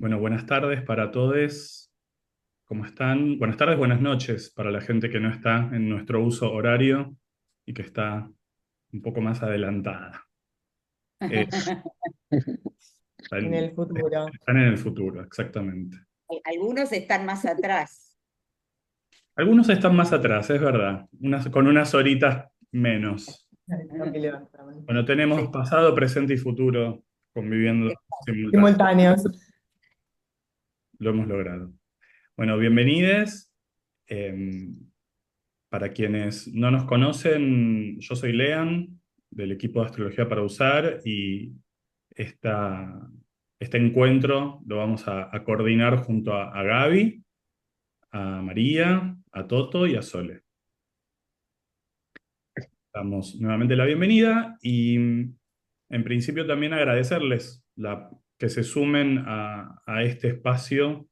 Bueno, buenas tardes para todos. ¿Cómo están? Buenas tardes, buenas noches para la gente que no está en nuestro uso horario y que está un poco más adelantada. Eh, En están, el futuro. están en el futuro, exactamente. Algunos están más atrás. Algunos están más atrás, es verdad, con unas horitas menos. Lo que levantamos. Bueno, tenemos Sí. pasado, presente y futuro conviviendo simultáneamente. Simultáneos. Lo hemos logrado. Bueno, bienvenides. Eh, Para quienes no nos conocen, yo soy Lean, del equipo de Astrología para Usar, y esta, este encuentro lo vamos a coordinar junto a Gaby, a María, a Toto y a Sole. Damos nuevamente la bienvenida y en principio también agradecerles que se sumen a este espacio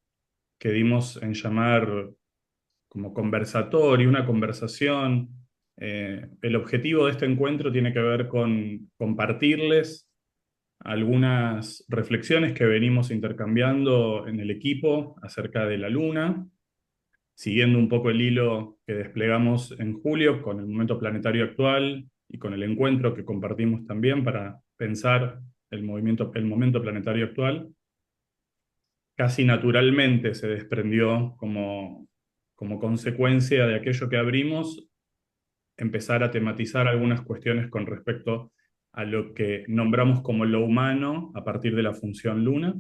que dimos en llamar como conversatorio, una conversación. El objetivo de este encuentro tiene que ver con compartirles algunas reflexiones que venimos intercambiando en el equipo acerca de la luna, siguiendo un poco el hilo que desplegamos en julio con el momento planetario actual y con el encuentro que compartimos también para pensar el momento planetario actual. Casi naturalmente se desprendió como consecuencia de aquello que abrimos, empezar a tematizar algunas cuestiones con respecto a lo que nombramos como lo humano a partir de la función luna.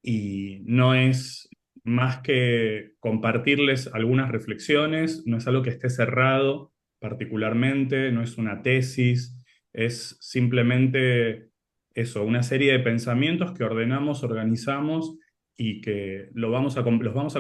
Y no es más que compartirles algunas reflexiones, no es algo que esté cerrado particularmente, no es una tesis, es simplemente eso, una serie de pensamientos que ordenamos, organizamos y que los vamos a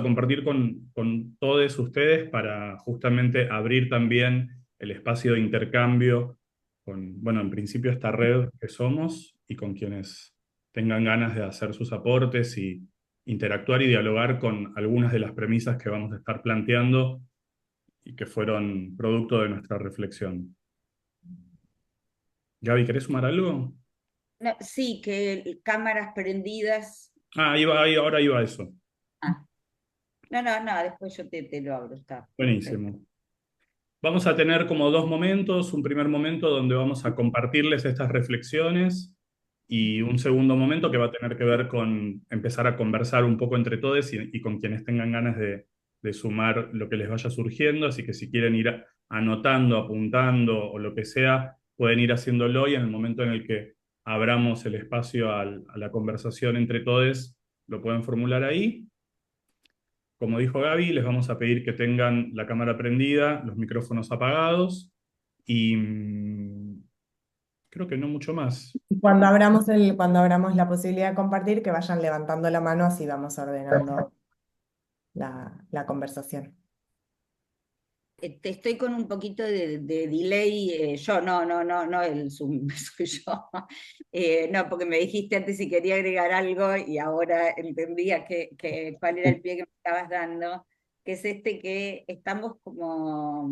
compartir con todos ustedes para justamente abrir también el espacio de intercambio con, bueno, en principio esta red que somos y con quienes tengan ganas de hacer sus aportes y interactuar y dialogar con algunas de las premisas que vamos a estar planteando y que fueron producto de nuestra reflexión. Gaby, ¿querés sumar algo? No, sí, que cámaras prendidas. Ahora iba a eso. Ah, no, después yo te lo abro, está perfecto. Buenísimo. Vamos a tener como dos momentos, un primer momento donde vamos a compartirles estas reflexiones y un segundo momento que va a tener que ver con empezar a conversar un poco entre todos y con quienes tengan ganas de sumar lo que les vaya surgiendo, así que si quieren ir anotando, apuntando o lo que sea, pueden ir haciéndolo y en el momento en el que abramos el espacio a la conversación entre todos, lo pueden formular ahí. Como dijo Gaby, les vamos a pedir que tengan la cámara prendida, los micrófonos apagados y creo que no mucho más. Y cuando abramos la posibilidad de compartir, que vayan levantando la mano, así vamos ordenando la conversación. Estoy con un poquito de delay, yo, no, el Zoom, soy yo. No, porque me dijiste antes si quería agregar algo y ahora entendía cuál era el pie que me estabas dando, que es este que estamos como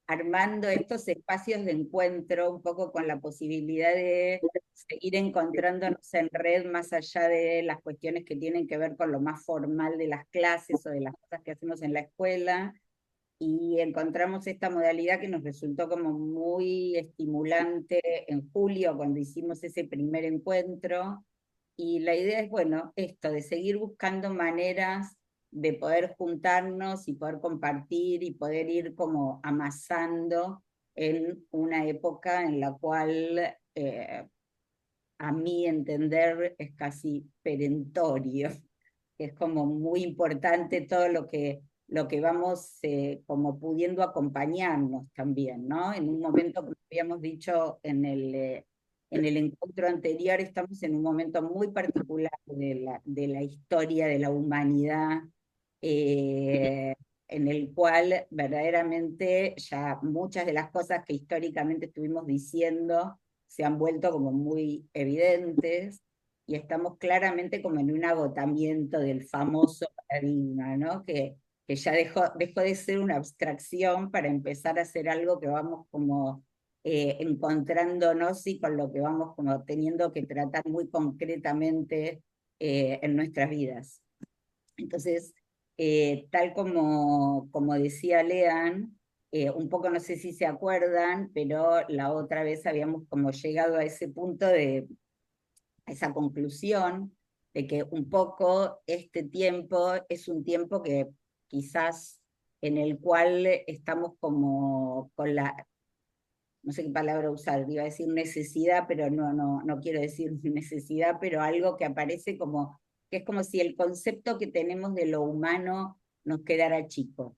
armando estos espacios de encuentro, un poco con la posibilidad de seguir encontrándonos en red más allá de las cuestiones que tienen que ver con lo más formal de las clases o de las cosas que hacemos en la escuela, y encontramos esta modalidad que nos resultó como muy estimulante en julio cuando hicimos ese primer encuentro. Y la idea es, bueno, esto, de seguir buscando maneras de poder juntarnos y poder compartir y poder ir como amasando en una época en la cual, a mi entender, es casi perentorio, que es como muy importante todo lo que vamos como pudiendo acompañarnos también, ¿no? En un momento, como habíamos dicho en el encuentro anterior, estamos en un momento muy particular de la historia de la humanidad, en el cual verdaderamente ya muchas de las cosas que históricamente estuvimos diciendo se han vuelto como muy evidentes, y estamos claramente como en un agotamiento del famoso paradigma, ¿no? Que ya dejó de ser una abstracción para empezar a ser algo que vamos como encontrándonos y con lo que vamos como teniendo que tratar muy concretamente en nuestras vidas. Entonces, tal como decía Lean, un poco no sé si se acuerdan, pero la otra vez habíamos como llegado a ese punto a esa conclusión de que un poco este tiempo es un tiempo que quizás en el cual estamos como con la, no sé qué palabra usar, iba a decir necesidad, pero no quiero decir necesidad, pero algo que aparece como, que es como si el concepto que tenemos de lo humano nos quedara chico,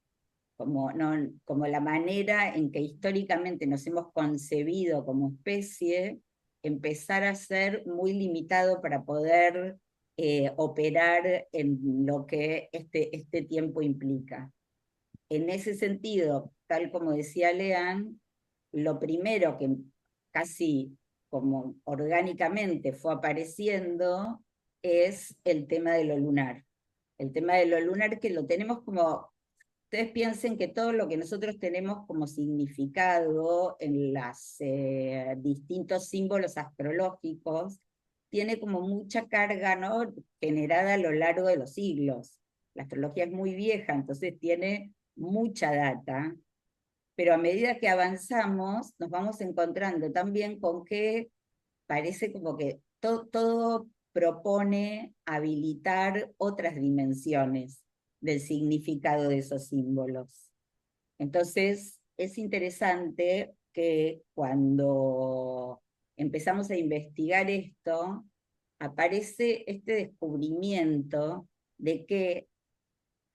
como, no, como la manera en que históricamente nos hemos concebido como especie, empezar a ser muy limitado para poder operar en lo que este tiempo implica. En ese sentido, tal como decía Lean, lo primero que casi como orgánicamente fue apareciendo es el tema de lo lunar. El tema de lo lunar que lo tenemos como, ustedes piensen que todo lo que nosotros tenemos como significado en los distintos símbolos astrológicos tiene como mucha carga, ¿no?, generada a lo largo de los siglos. La astrología es muy vieja, entonces tiene mucha data, pero a medida que avanzamos nos vamos encontrando también con que parece como que todo propone habilitar otras dimensiones del significado de esos símbolos. Entonces es interesante que cuando empezamos a investigar esto, aparece este descubrimiento de que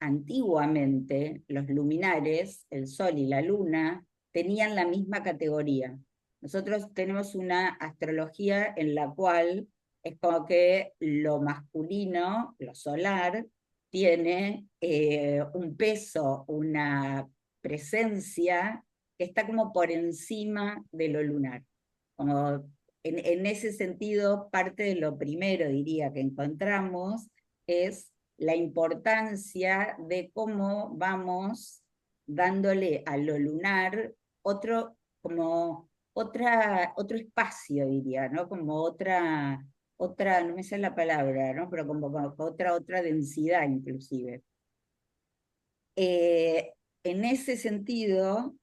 antiguamente los luminares, el Sol y la Luna, tenían la misma categoría. Nosotros tenemos una astrología en la cual es como que lo masculino, lo solar, tiene un peso, una presencia que está como por encima de lo lunar. Como en ese sentido, parte de lo primero, diría, que encontramos es la importancia de cómo vamos dándole a lo lunar otro, como otro espacio, diría, ¿no? Como otra, no me sé la palabra, ¿no? Pero como otra densidad inclusive. En ese sentido,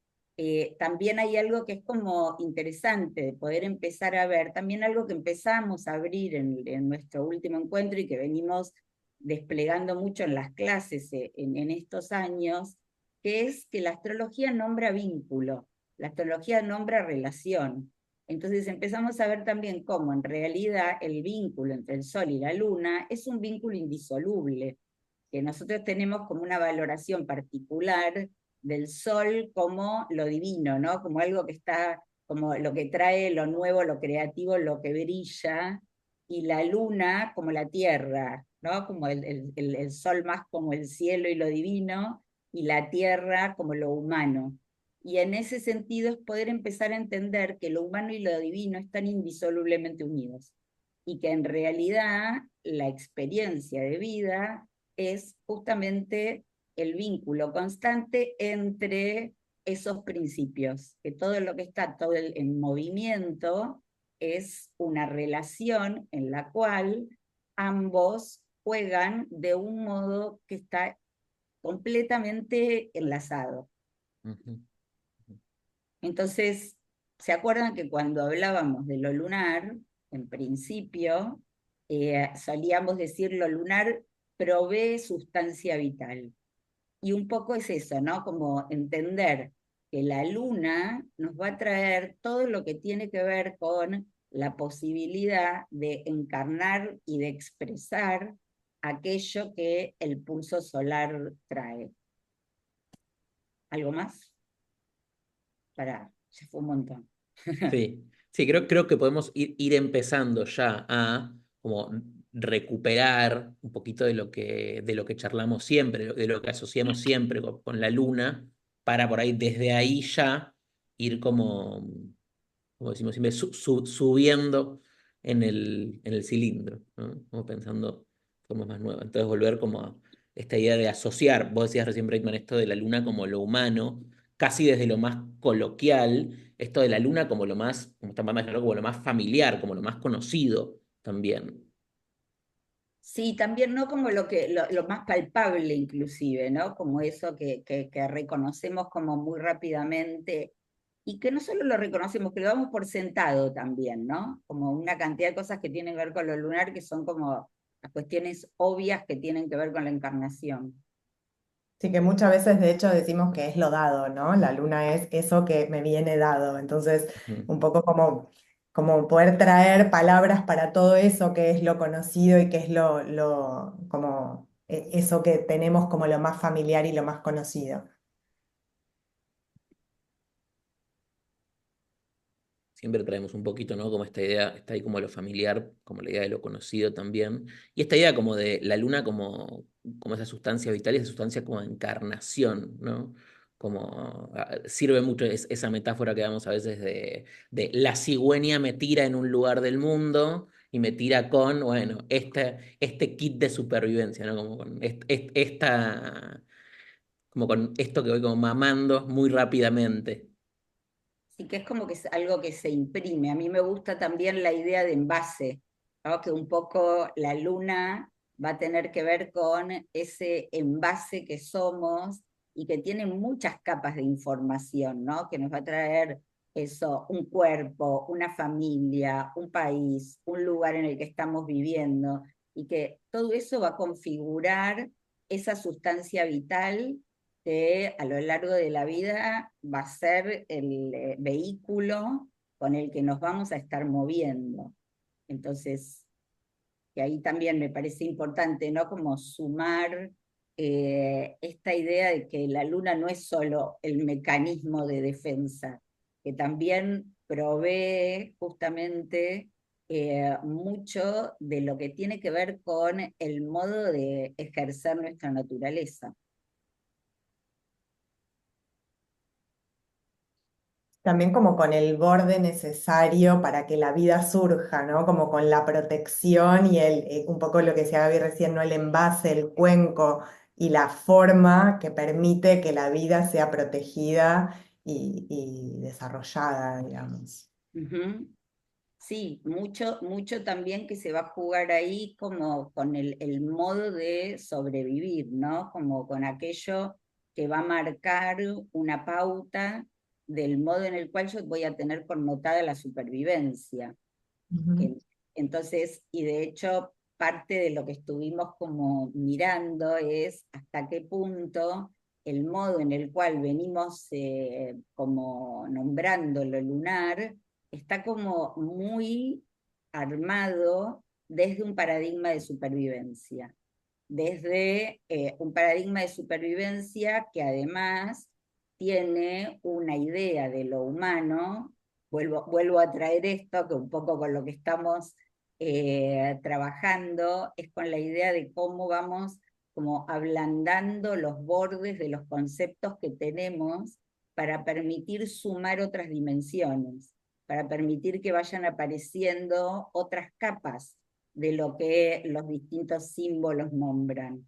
también hay algo que es como interesante de poder empezar a ver, también algo que empezamos a abrir en nuestro último encuentro y que venimos desplegando mucho en las clases en estos años, que es que la astrología nombra vínculo, la astrología nombra relación. Entonces empezamos a ver también cómo en realidad el vínculo entre el Sol y la Luna es un vínculo indisoluble, que nosotros tenemos como una valoración particular del Sol como lo divino, ¿no? Como algo que está, como lo que trae lo nuevo, lo creativo, lo que brilla, y la Luna como la Tierra, ¿no? Como el Sol más como el cielo y lo divino, y la Tierra como lo humano. Y en ese sentido es poder empezar a entender que lo humano y lo divino están indisolublemente unidos, y que en realidad la experiencia de vida es justamente el vínculo constante entre esos principios, que todo lo que está en movimiento es una relación en la cual ambos juegan de un modo que está completamente enlazado. Ujú. Entonces, ¿se acuerdan que cuando hablábamos de lo lunar, en principio, solíamos decir lo lunar provee sustancia vital? Y un poco es eso, ¿no? Como entender que la luna nos va a traer todo lo que tiene que ver con la posibilidad de encarnar y de expresar aquello que el pulso solar trae. ¿Algo más? Pará, ya fue un montón. Sí, sí, creo que podemos ir empezando ya a como recuperar un poquito de lo que charlamos siempre, de lo que asociamos siempre con la luna, para por ahí, desde ahí ya ir como decimos siempre, subiendo en el cilindro, ¿no? Como pensando formas más nuevas. Entonces volver como a esta idea de asociar, vos decías recién, Breitman, esto de la luna como lo humano, casi desde lo más coloquial, esto de la luna como lo más, como está más claro, como lo más familiar, como lo más conocido también. Sí, también no como lo más palpable inclusive, ¿no? Como eso que reconocemos como muy rápidamente y que no solo lo reconocemos, que lo damos por sentado también, ¿no? Como una cantidad de cosas que tienen que ver con lo lunar, que son como las cuestiones obvias que tienen que ver con la encarnación. Sí, que muchas veces de hecho decimos que es lo dado, ¿no? La luna es eso que me viene dado. Entonces, Ujú. un poco como poder traer palabras para todo eso que es lo conocido y que es como eso que tenemos como lo más familiar y lo más conocido. Siempre traemos un poquito, ¿no? Como esta idea, está ahí como lo familiar, como la idea de lo conocido también. Y esta idea como de la luna como esa sustancia vital y esa sustancia como de encarnación, ¿no? Como sirve mucho esa metáfora que damos a veces de la cigüeña me tira en un lugar del mundo y me tira con, bueno, este kit de supervivencia, ¿no? Como con como con esto que voy como mamando muy rápidamente. Sí, que es como que es algo que se imprime. A mí me gusta también la idea de envase, ¿no? Que un poco la luna va a tener que ver con ese envase que somos y que tiene muchas capas de información, ¿no? Que nos va a traer eso, un cuerpo, una familia, un país, un lugar en el que estamos viviendo, y que todo eso va a configurar esa sustancia vital que a lo largo de la vida va a ser el vehículo con el que nos vamos a estar moviendo. Entonces, que ahí también me parece importante, ¿no? Como sumar esta idea de que la luna no es solo el mecanismo de defensa, que también provee justamente mucho de lo que tiene que ver con el modo de ejercer nuestra naturaleza. También como con el borde necesario para que la vida surja, ¿no? Como con la protección y un poco lo que decía Gaby recién, ¿no? El envase, el cuenco y la forma que permite que la vida sea protegida y desarrollada, digamos. Ujú. Sí, mucho también que se va a jugar ahí como con el modo de sobrevivir, ¿no? Como con aquello que va a marcar una pauta del modo en el cual yo voy a tener connotada la supervivencia. Ujú. En- Entonces, y de hecho, parte de lo que estuvimos como mirando es hasta qué punto el modo en el cual venimos como nombrando lo lunar está como muy armado desde un paradigma de supervivencia, desde un paradigma de supervivencia que además tiene una idea de lo humano. Vuelvo a traer esto, que un poco con lo que estamos trabajando, es con la idea de cómo vamos como ablandando los bordes de los conceptos que tenemos para permitir sumar otras dimensiones, para permitir que vayan apareciendo otras capas de lo que los distintos símbolos nombran.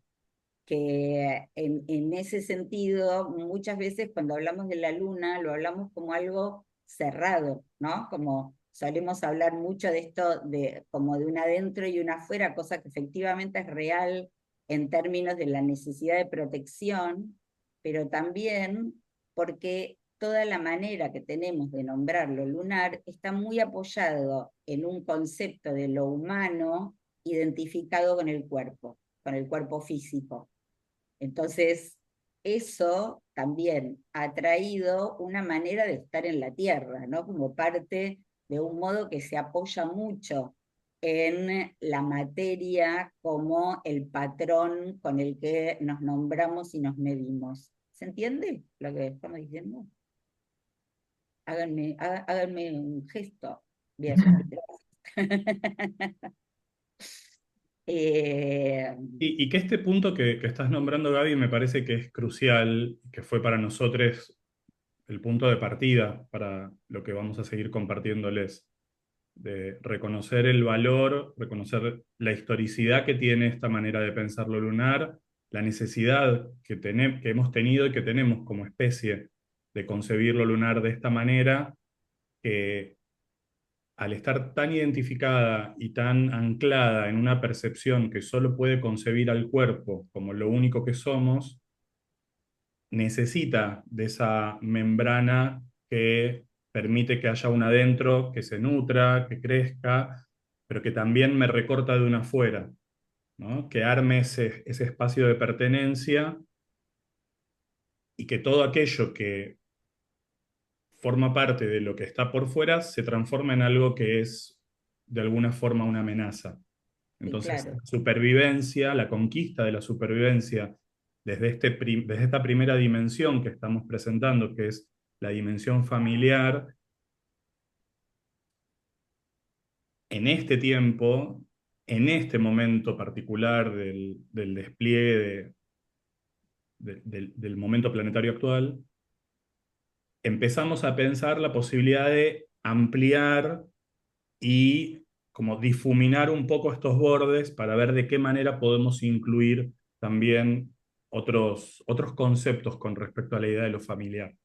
Que en ese sentido, muchas veces cuando hablamos de la luna, lo hablamos como algo cerrado, ¿no? Como solemos hablar mucho de esto, como de un adentro y un afuera, cosa que efectivamente es real en términos de la necesidad de protección, pero también porque toda la manera que tenemos de nombrar lo lunar está muy apoyado en un concepto de lo humano identificado con el cuerpo físico. Entonces, eso también ha traído una manera de estar en la Tierra, ¿no? Como parte de un modo que se apoya mucho en la materia como el patrón con el que nos nombramos y nos medimos. ¿Se entiende lo que estamos diciendo? Háganme un gesto. Bien. eh, Y que este punto que estás nombrando, Gaby, me parece que es crucial, que fue para nosotros el punto de partida para lo que vamos a seguir compartiéndoles, de reconocer el valor, reconocer la historicidad que tiene esta manera de pensar lo lunar, la necesidad que hemos tenido y que tenemos como especie de concebir lo lunar de esta manera, que al estar tan identificada y tan anclada en una percepción que solo puede concebir al cuerpo como lo único que somos, necesita de esa membrana que permite que haya un adentro que se nutra, que crezca, pero que también me recorta de una afuera, ¿no? Que arme ese espacio de pertenencia y que todo aquello que forma parte de lo que está por fuera se transforma en algo que es de alguna forma una amenaza. Sí, Entonces, claro. la supervivencia, la conquista de la supervivencia desde esta primera dimensión que estamos presentando, que es la dimensión familiar, en este tiempo, en este momento particular del despliegue del momento planetario actual, empezamos a pensar la posibilidad de ampliar y como difuminar un poco estos bordes para ver de qué manera podemos incluir también otros conceptos con respecto a la idea de lo familiar.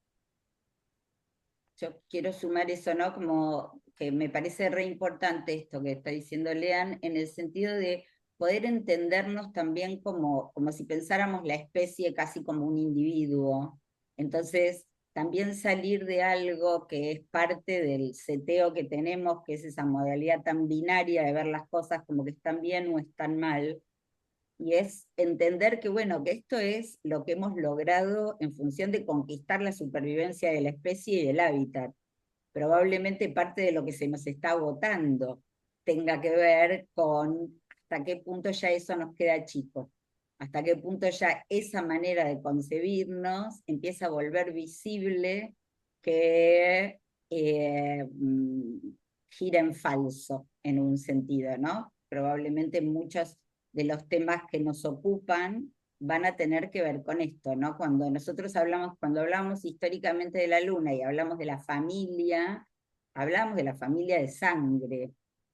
Yo quiero sumar eso, ¿no? Como que me parece re importante esto que está diciendo Lean, en el sentido de poder entendernos también como si pensáramos la especie casi como un individuo. Entonces, también salir de algo que es parte del seteo que tenemos, que es esa modalidad tan binaria de ver las cosas como que están bien o están mal, y es entender que, bueno, que esto es lo que hemos logrado en función de conquistar la supervivencia de la especie y el hábitat. Probablemente parte de lo que se nos está agotando tenga que ver con hasta qué punto ya eso nos queda chico, hasta qué punto ya esa manera de concebirnos empieza a volver visible que gira en falso en un sentido, ¿no? Probablemente muchos de los temas que nos ocupan van a tener que ver con esto, ¿no? Cuando nosotros hablamos históricamente de la luna y hablamos de la familia, hablamos de la familia de sangre.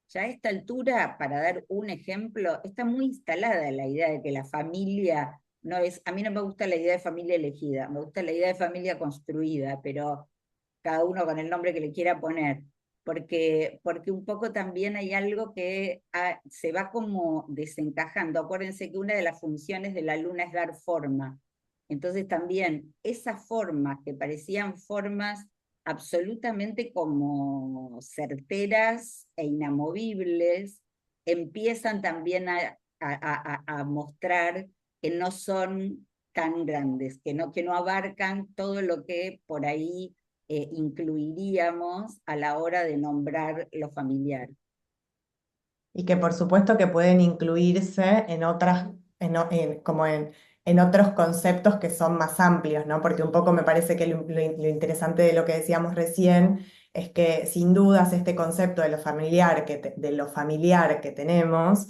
Ya a esta altura, para dar un ejemplo, está muy instalada la idea de que la familia no es, a mí no me gusta la idea de familia elegida, me gusta la idea de familia construida, pero cada uno con el nombre que le quiera poner, porque un poco también hay algo que se va como desencajando. Acuérdense que una de las funciones de la luna es dar forma. Entonces también esas formas que parecían formas absolutamente como certeras e inamovibles, empiezan también a mostrar que no son tan grandes, que no abarcan todo lo que por ahí incluiríamos a la hora de nombrar lo familiar. Y que por supuesto que pueden incluirse en otras, en otros conceptos que son más amplios, ¿no? Porque un poco me parece que lo interesante de lo que decíamos recién es que sin dudas este concepto de lo familiar de lo familiar que tenemos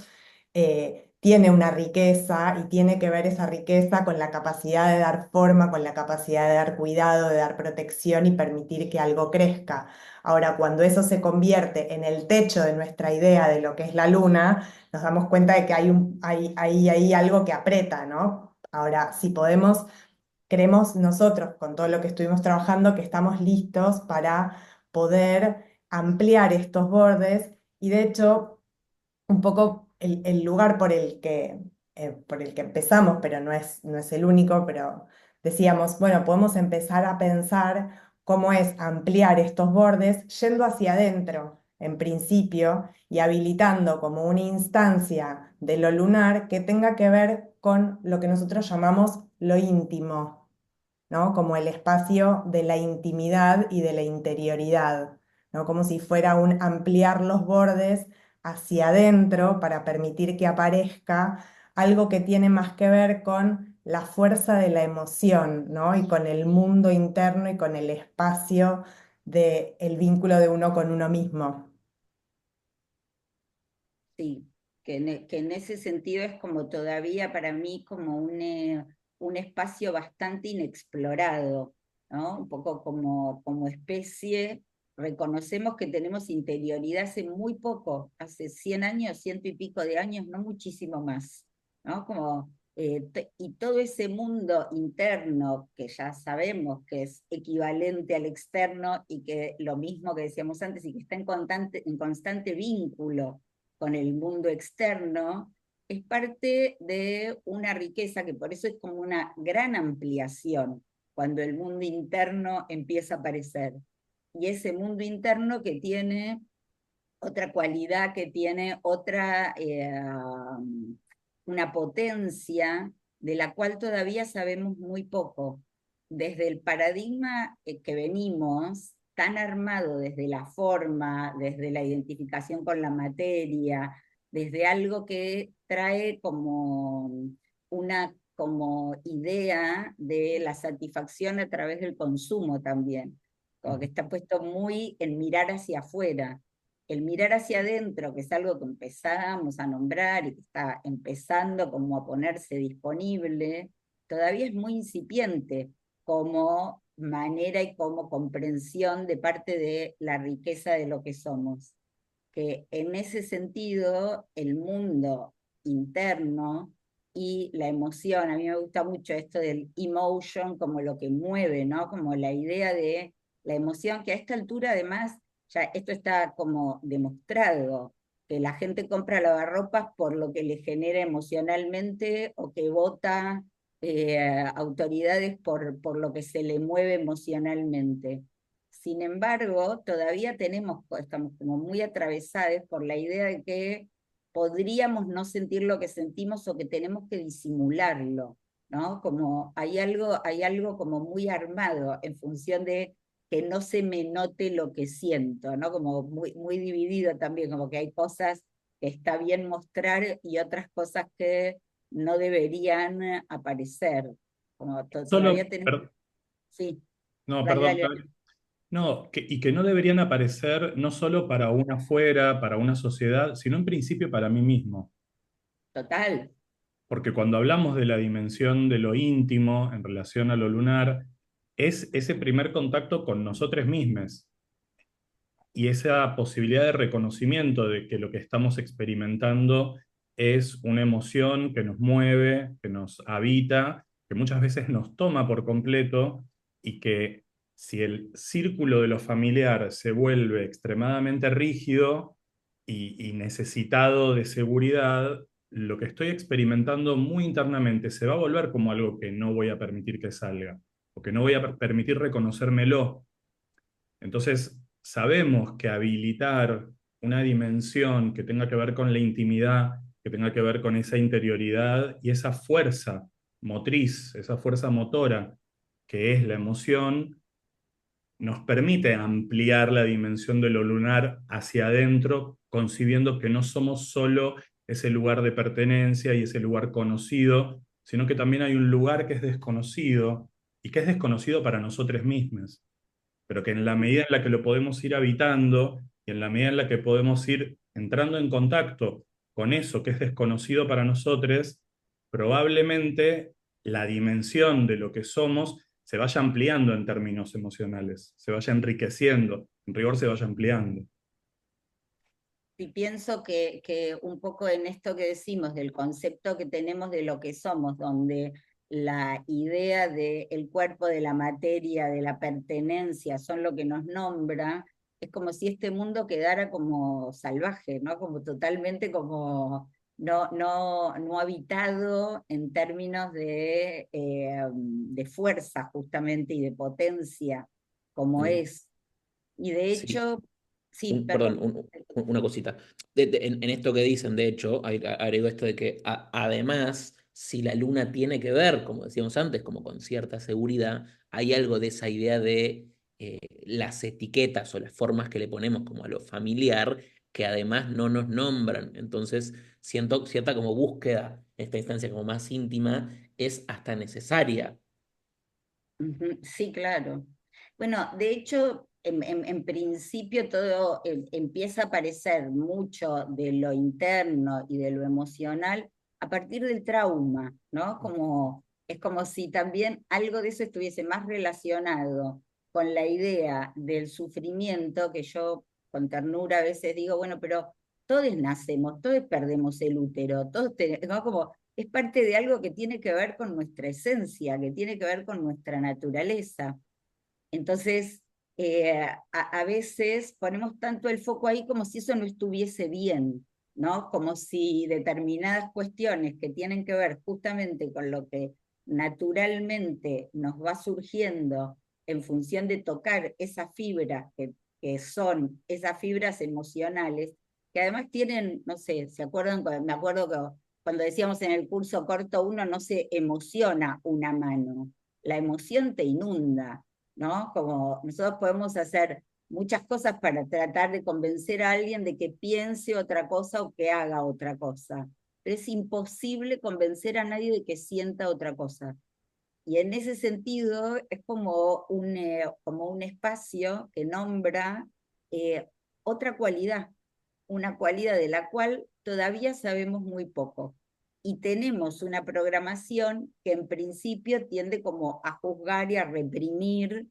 tiene una riqueza y tiene que ver esa riqueza con la capacidad de dar forma, con la capacidad de dar cuidado, de dar protección y permitir que algo crezca. Ahora, cuando eso se convierte en el techo de nuestra idea de lo que es la luna, nos damos cuenta de que hay algo que aprieta, ¿no? Ahora, si podemos, creemos nosotros, con todo lo que estuvimos trabajando, que estamos listos para poder ampliar estos bordes y de hecho, un poco el lugar por el que empezamos, pero no es el único, pero decíamos, bueno, podemos empezar a pensar cómo es ampliar estos bordes yendo hacia adentro, en principio, y habilitando como una instancia de lo lunar que tenga que ver con lo que nosotros llamamos lo íntimo, ¿no? Como el espacio de la intimidad y de la interioridad, ¿no? Como si fuera un ampliar los bordes hacia adentro para permitir que aparezca algo que tiene más que ver con la fuerza de la emoción, ¿no? Y con el mundo interno y con el espacio del vínculo de uno con uno mismo. Sí, que en ese sentido es como todavía para mí como un espacio bastante inexplorado, ¿no? Un poco como especie, reconocemos que tenemos interioridad hace muy poco, hace 100 años, ciento y pico de años, no muchísimo más, ¿no? Como Y todo ese mundo interno que ya sabemos que es equivalente al externo y que lo mismo que decíamos antes y que está en constante vínculo con el mundo externo, es parte de una riqueza que por eso es como una gran ampliación cuando el mundo interno empieza a aparecer. Y ese mundo interno que tiene otra cualidad, que tiene otra, una potencia de la cual todavía sabemos muy poco. Desde el paradigma que venimos, tan armado desde la forma, desde la identificación con la materia, desde algo que trae como una como idea de la satisfacción a través del consumo también, como que está puesto muy en mirar hacia afuera. El mirar hacia adentro, que es algo que empezamos a nombrar y que está empezando como a ponerse disponible, todavía es muy incipiente como manera y como comprensión de parte de la riqueza de lo que somos. Que en ese sentido, el mundo interno y la emoción, a mí me gusta mucho esto del emotion como lo que mueve, ¿no? Como la idea de la emoción, que a esta altura además, ya esto está como demostrado, que la gente compra lavarropas por lo que le genera emocionalmente o que vota autoridades por lo que se le mueve emocionalmente. Sin embargo, todavía estamos como muy atravesados por la idea de que podríamos no sentir lo que sentimos o que tenemos que disimularlo, ¿no? Como hay algo como muy armado en función de que no se me note lo que siento, ¿no? Como muy, muy dividido también, como que hay cosas que está bien mostrar y otras cosas que no deberían aparecer. Como Solo, todavía tenemos... Sí, no, dale, perdón, dale. no, y que no deberían aparecer no solo para una afuera, para una sociedad, sino en principio para mí mismo. Total. Porque cuando hablamos de la dimensión de lo íntimo en relación a lo lunar, es ese primer contacto con nosotros mismos y esa posibilidad de reconocimiento de que lo que estamos experimentando es una emoción que nos mueve, que nos habita, que muchas veces nos toma por completo y que si el círculo de lo familiar se vuelve extremadamente rígido y necesitado de seguridad, lo que estoy experimentando muy internamente se va a volver como algo que no voy a permitir que salga, o que no voy a permitir reconocérmelo. Entonces, sabemos que habilitar una dimensión que tenga que ver con la intimidad, que tenga que ver con esa interioridad y esa fuerza motriz, esa fuerza motora que es la emoción, nos permite ampliar la dimensión de lo lunar hacia adentro, concibiendo que no somos solo ese lugar de pertenencia y ese lugar conocido, sino que también hay un lugar que es desconocido y que es desconocido para nosotros mismos, pero que en la medida en la que lo podemos ir habitando y en la medida en la que podemos ir entrando en contacto con eso que es desconocido para nosotros, probablemente la dimensión de lo que somos se vaya ampliando en términos emocionales, se vaya enriqueciendo, en rigor se vaya ampliando. Y pienso que un poco en esto que decimos del concepto que tenemos de lo que somos, donde la idea del cuerpo, de la materia, de la pertenencia, son lo que nos nombra, es como si este mundo quedara como salvaje, ¿no? Como totalmente como no habitado en términos de fuerza justamente y de potencia, como Mm, es. Y de sí. hecho, sí, Perdón, perdón. una cosita. En esto que dicen, de hecho, agrego esto de que además, si la luna tiene que ver, como decíamos antes, como con cierta seguridad, hay algo de esa idea de las etiquetas o las formas que le ponemos como a lo familiar, que además no nos nombran. Entonces, siento cierta como búsqueda, esta instancia como más íntima, es hasta necesaria. Ujú, sí, claro. Bueno, de hecho, en principio todo empieza a aparecer mucho de lo interno y de lo emocional a partir del trauma, ¿no? Como, es como si también algo de eso estuviese más relacionado con la idea del sufrimiento, que yo con ternura a veces digo, bueno, pero todos nacemos, todos perdemos el útero, todos tenemos, ¿no? Como es parte de algo que tiene que ver con nuestra esencia, que tiene que ver con nuestra naturaleza. Entonces, a veces ponemos tanto el foco ahí como si eso no estuviese bien, ¿no? Como si determinadas cuestiones que tienen que ver justamente con lo que naturalmente nos va surgiendo en función de tocar esas fibras que son esas fibras emocionales, que además tienen, no sé, ¿se acuerdan? Me acuerdo que cuando decíamos en el curso corto, uno no se emociona una mano, la emoción te inunda, ¿no? Como nosotros podemos hacer muchas cosas para tratar de convencer a alguien de que piense otra cosa o que haga otra cosa, pero es imposible convencer a nadie de que sienta otra cosa. Y en ese sentido es como un espacio que nombra otra cualidad, una cualidad de la cual todavía sabemos muy poco. Y tenemos una programación que en principio tiende como a juzgar y a reprimir,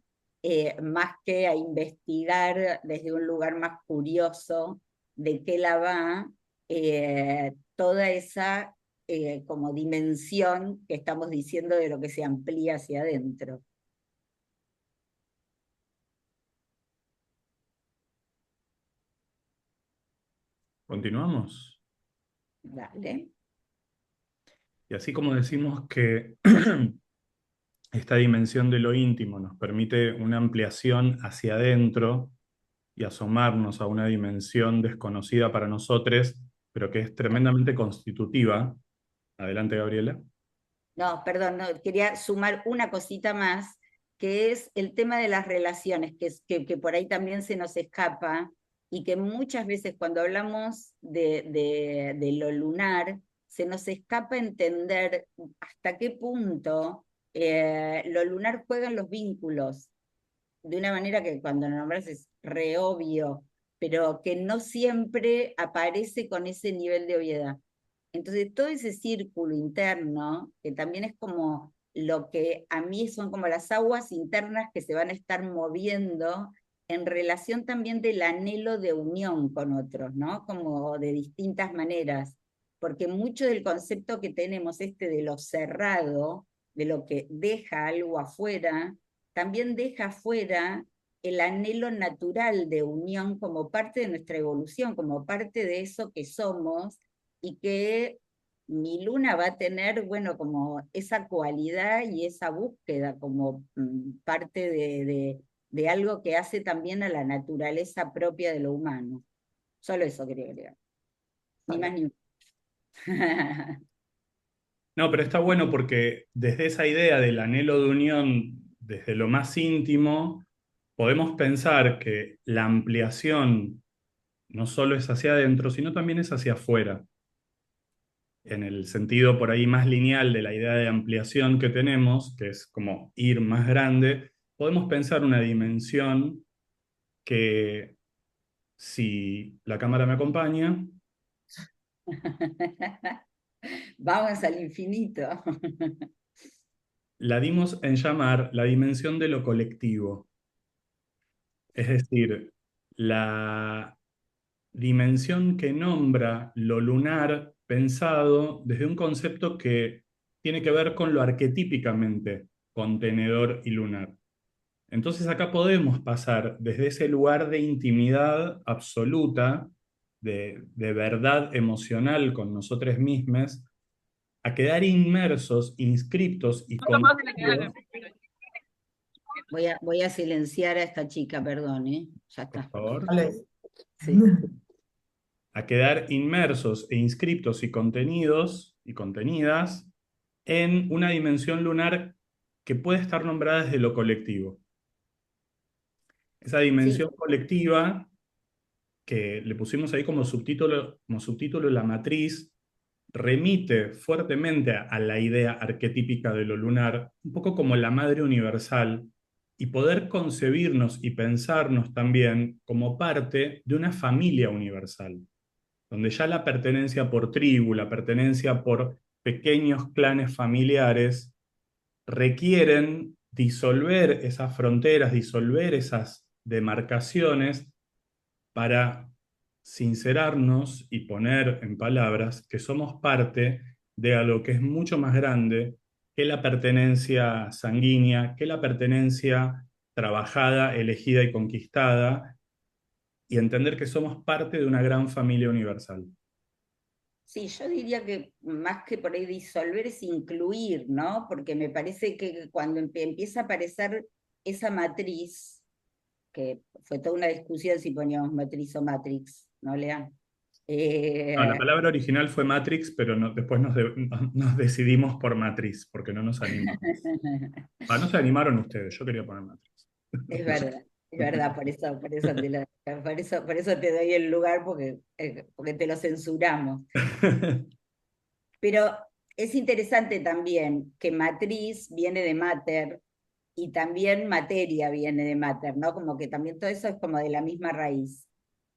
más que a investigar desde un lugar más curioso de qué la va toda esa como dimensión que estamos diciendo de lo que se amplía hacia adentro. ¿Continuamos? Vale. Y así como decimos que esta dimensión de lo íntimo nos permite una ampliación hacia adentro y asomarnos a una dimensión desconocida para nosotros, pero que es tremendamente constitutiva. Adelante, Gabriela. No, perdón, no, quería sumar una cosita más, que es el tema de las relaciones, que por ahí también se nos escapa, y que muchas veces cuando hablamos de lo lunar, se nos escapa entender hasta qué punto lo lunar juega en los vínculos, de una manera que cuando lo nombras es re obvio, pero que no siempre aparece con ese nivel de obviedad. Entonces, todo ese círculo interno, que también es como lo que a mí son como las aguas internas que se van a estar moviendo en relación también del anhelo de unión con otros, ¿no? Como de distintas maneras, porque mucho del concepto que tenemos de lo cerrado, de lo que deja algo afuera, también deja afuera el anhelo natural de unión como parte de nuestra evolución, como parte de eso que somos, y que mi luna va a tener, bueno, como esa cualidad y esa búsqueda como parte de algo que hace también a la naturaleza propia de lo humano. Solo eso quería agregar. Ni más ni menos. No, pero está bueno porque desde esa idea del anhelo de unión, desde lo más íntimo, podemos pensar que la ampliación no solo es hacia adentro, sino también es hacia afuera. En el sentido por ahí más lineal de la idea de ampliación que tenemos, que es como ir más grande, podemos pensar una dimensión que, si la cámara me acompaña, Vamos al infinito. la dimos en llamar la dimensión de lo colectivo. Es decir, la dimensión que nombra lo lunar pensado desde un concepto que tiene que ver con lo arquetípicamente contenedor y lunar. Entonces acá podemos pasar desde ese lugar de intimidad absoluta, de verdad emocional con nosotros mismos, a quedar inmersos, inscriptos y contenidos, Voy a silenciar a esta chica, perdón, ¿eh? Ya por está. favor, Sí. a quedar inmersos e inscriptos y contenidos y contenidas en una dimensión lunar que puede estar nombrada desde lo colectivo. Esa Sí, dimensión colectiva que le pusimos ahí como subtítulo la matriz, remite fuertemente a la idea arquetípica de lo lunar, un poco como la madre universal, y poder concebirnos y pensarnos también como parte de una familia universal, donde ya la pertenencia por tribu, la pertenencia por pequeños clanes familiares, requieren disolver esas fronteras, disolver esas demarcaciones para sincerarnos y poner en palabras que somos parte de algo que es mucho más grande que la pertenencia sanguínea, que la pertenencia trabajada, elegida y conquistada, y entender que somos parte de una gran familia universal. Sí, yo diría que más que por ahí disolver es incluir, ¿no? Porque me parece que cuando empieza a aparecer esa matriz, que fue toda una discusión si poníamos matriz o matrix, ¿no, Lea? No, la Eh, palabra original fue Matrix, pero después nos decidimos por Matriz, porque no nos animamos. No se animaron ustedes, yo quería poner Matrix. es verdad, por eso te doy el lugar, porque te lo censuramos. Pero es interesante también que matriz viene de mater y también materia viene de mater, ¿no? Como que también todo eso es como de la misma raíz.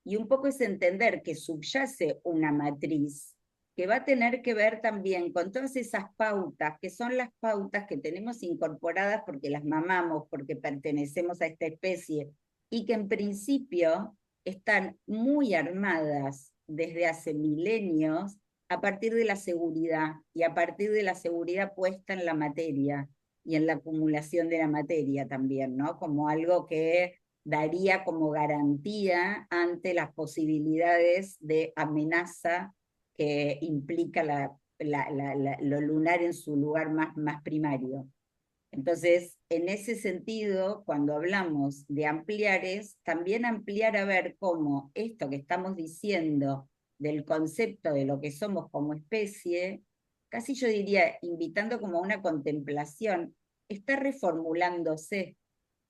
Y un poco es entender que subyace una matriz que va a tener que ver también con todas esas pautas, que son las pautas que tenemos incorporadas porque las mamamos, porque pertenecemos a esta especie, y que en principio están muy armadas desde hace milenios a partir de la seguridad, y a partir de la seguridad puesta en la materia y en la acumulación de la materia también, ¿no? Como algo que daría como garantía ante las posibilidades de amenaza que implica lo lunar en su lugar más primario. Entonces, en ese sentido, cuando hablamos de ampliar, es también ampliar a ver cómo esto que estamos diciendo del concepto de lo que somos como especie, casi yo diría, invitando como a una contemplación, está reformulándose,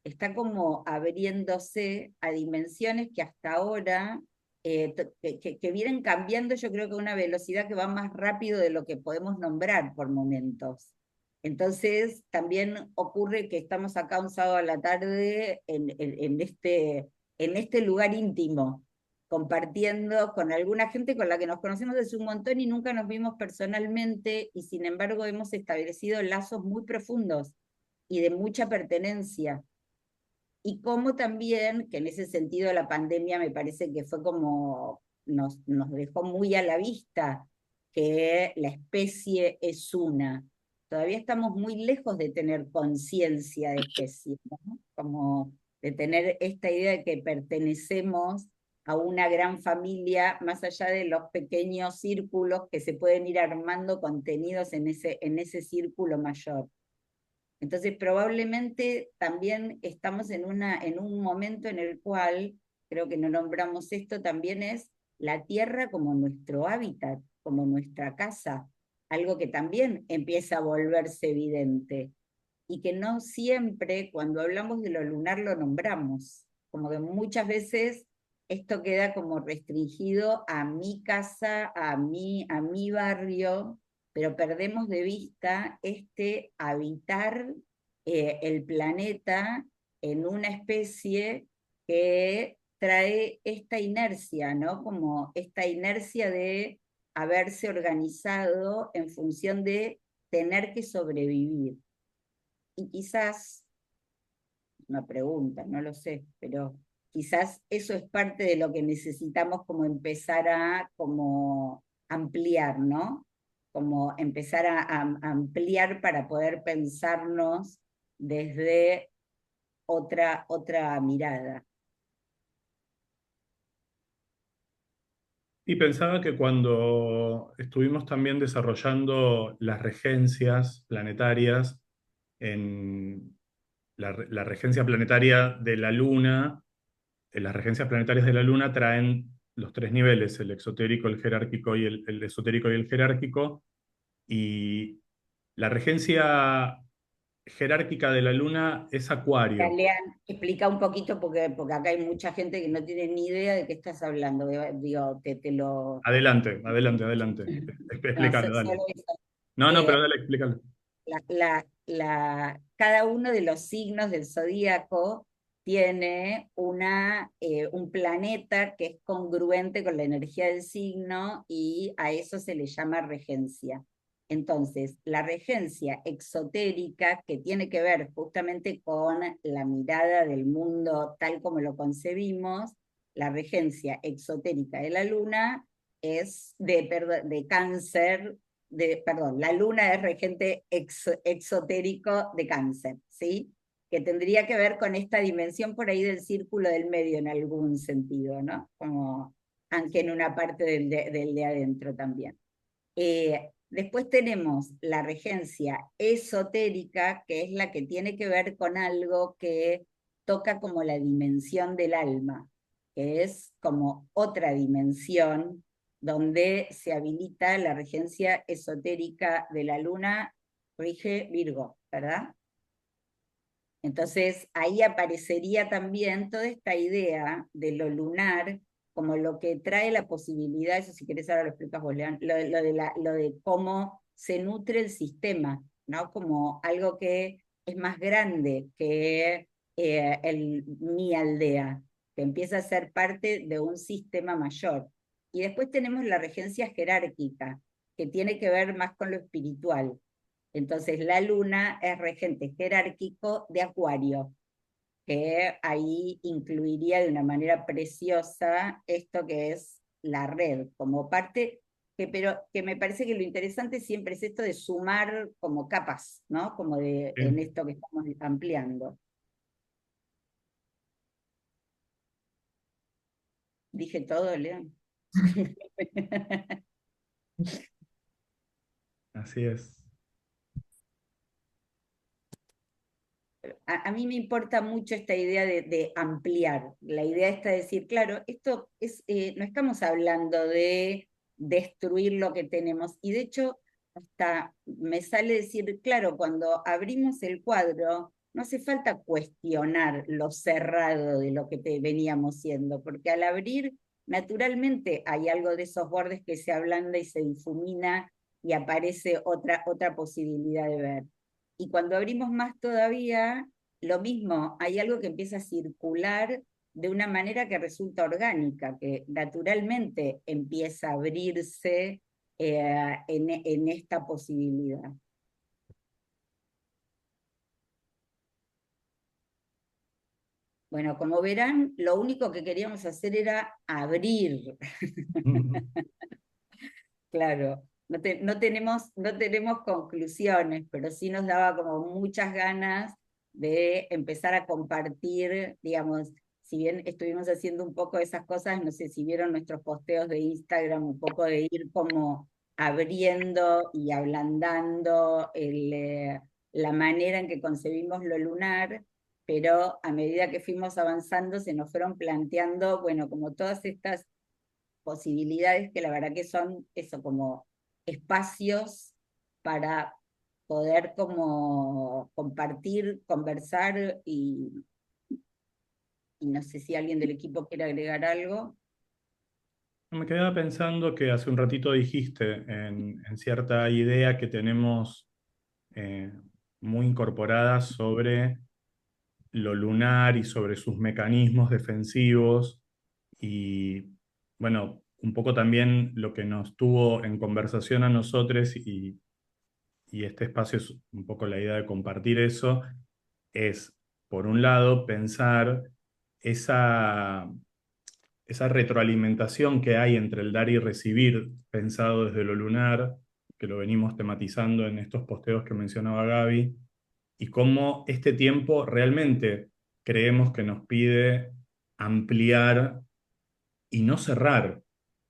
está como abriéndose a dimensiones que hasta ahora, que vienen cambiando, yo creo que a una velocidad que va más rápido de lo que podemos nombrar por momentos. Entonces, también ocurre que estamos acá un sábado a la tarde en este lugar íntimo, compartiendo con alguna gente con la que nos conocemos desde un montón y nunca nos vimos personalmente, y sin embargo hemos establecido lazos muy profundos y de mucha pertenencia. Y como también, que en ese sentido la pandemia me parece que fue como, nos dejó muy a la vista que la especie es una. Todavía estamos muy lejos de tener conciencia de especie, ¿no? Como de tener esta idea de que pertenecemos a una gran familia, más allá de los pequeños círculos que se pueden ir armando contenidos en ese círculo mayor. Entonces, probablemente también estamos en un momento en el cual, creo que no nombramos esto, también es la tierra como nuestro hábitat, como nuestra casa, algo que también empieza a volverse evidente y que no siempre cuando hablamos de lo lunar lo nombramos, como que muchas veces esto queda como restringido a mi casa, a mi barrio, pero perdemos de vista este habitar el planeta en una especie que trae esta inercia, ¿no? Como esta inercia de haberse organizado en función de tener que sobrevivir. Y quizás, una pregunta, no lo sé, pero quizás eso es parte de lo que necesitamos como empezar a como ampliar, ¿no? Como empezar a ampliar para poder pensarnos desde otra mirada. Y pensaba que cuando estuvimos también desarrollando las regencias planetarias, en la regencia planetaria de la Luna, las regencias planetarias de la Luna traen los tres niveles, el exotérico, el jerárquico y el esotérico y el jerárquico, y la regencia jerárquica de la Luna es Acuario. Lean, explica un poquito porque acá hay mucha gente que no tiene ni idea de qué estás hablando. Digo, te lo... Adelante, adelante, adelante. No, Explícalo, dale. solo eso. No, no, Eh, pero dale, explícalo. cada uno de los signos del zodíaco tiene un planeta que es congruente con la energía del signo y a eso se le llama regencia. Entonces, la regencia exotérica, que tiene que ver justamente con la mirada del mundo tal como lo concebimos, la regencia exotérica de la luna es de Cáncer, perdón, la luna es regente exotérico de Cáncer, ¿sí? Que tendría que ver con esta dimensión por ahí del círculo del medio en algún sentido, ¿no? Como, aunque en una parte del de adentro también. Después tenemos la regencia esotérica, que es la que tiene que ver con algo que toca como la dimensión del alma, que es como otra dimensión donde se habilita la regencia esotérica de la luna, rige Virgo, ¿verdad? Entonces ahí aparecería también toda esta idea de lo lunar como lo que trae la posibilidad, eso si querés ahora lo explicas vos, León, lo de cómo se nutre el sistema, ¿no? Como algo que es más grande que mi aldea, que empieza a ser parte de un sistema mayor. Y después tenemos la regencia jerárquica, que tiene que ver más con lo espiritual. Entonces la luna es regente jerárquico de Acuario, que ahí incluiría de una manera preciosa esto que es la red, como parte, pero que me parece que lo interesante siempre es esto de sumar como capas, ¿no? Como en Sí. esto que estamos ampliando. Dije todo, León. Así es. A mí me importa mucho esta idea de ampliar, la idea esta de decir, claro, esto es, no estamos hablando de destruir lo que tenemos, y de hecho hasta me sale decir, claro, cuando abrimos el cuadro, no hace falta cuestionar lo cerrado de lo que veníamos siendo, porque al abrir, naturalmente hay algo de esos bordes que se ablanda y se difumina y aparece otra posibilidad de ver. Y cuando abrimos más todavía, lo mismo, hay algo que empieza a circular de una manera que resulta orgánica, que naturalmente empieza a abrirse en esta posibilidad. Bueno, como verán, lo único que queríamos hacer era abrir. Claro, no tenemos conclusiones, pero sí nos daba como muchas ganas de empezar a compartir, digamos, si bien estuvimos haciendo un poco de esas cosas, no sé si vieron nuestros posteos de Instagram, un poco de ir como abriendo y ablandando la manera en que concebimos lo lunar, pero a medida que fuimos avanzando se nos fueron planteando, bueno, como todas estas posibilidades que la verdad que son eso, como espacios para poder como compartir, conversar y no sé si alguien del equipo quiere agregar algo. Me quedaba pensando que hace un ratito dijiste en cierta idea que tenemos eh, muy incorporada sobre lo lunar y sobre sus mecanismos defensivos y bueno, un poco también lo que nos tuvo en conversación a nosotros y este espacio es un poco la idea de compartir eso, es por un lado pensar esa, esa retroalimentación que hay entre el dar y recibir pensado desde lo lunar, que lo venimos tematizando en estos posteos que mencionaba Gaby, y cómo este tiempo realmente creemos que nos pide ampliar y no cerrar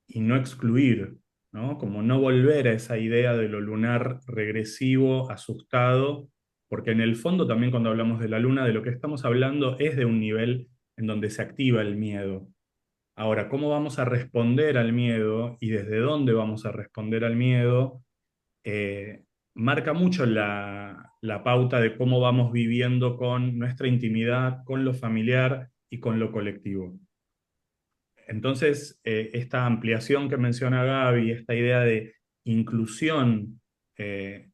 y no excluir, ¿no? Como no volver a esa idea de lo lunar regresivo, asustado, porque en el fondo también cuando hablamos de la luna, de lo que estamos hablando es de un nivel en donde se activa el miedo. Ahora, ¿cómo vamos a responder al miedo y desde dónde vamos a responder al miedo? eh, Marca mucho la pauta de cómo vamos viviendo con nuestra intimidad, con lo familiar y con lo colectivo. Entonces, esta ampliación que menciona Gaby, esta idea de inclusión, es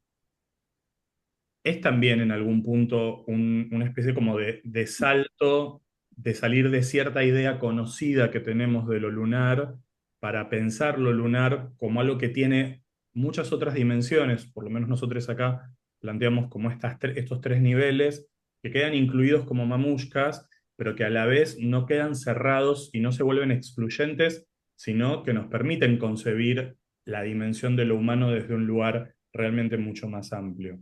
también en algún punto una especie como de salto, de salir de cierta idea conocida que tenemos de lo lunar para pensar lo lunar como algo que tiene muchas otras dimensiones, por lo menos nosotros acá planteamos como estos tres niveles que quedan incluidos como mamushkas, pero que a la vez no quedan cerrados y no se vuelven excluyentes, sino que nos permiten concebir la dimensión de lo humano desde un lugar realmente mucho más amplio.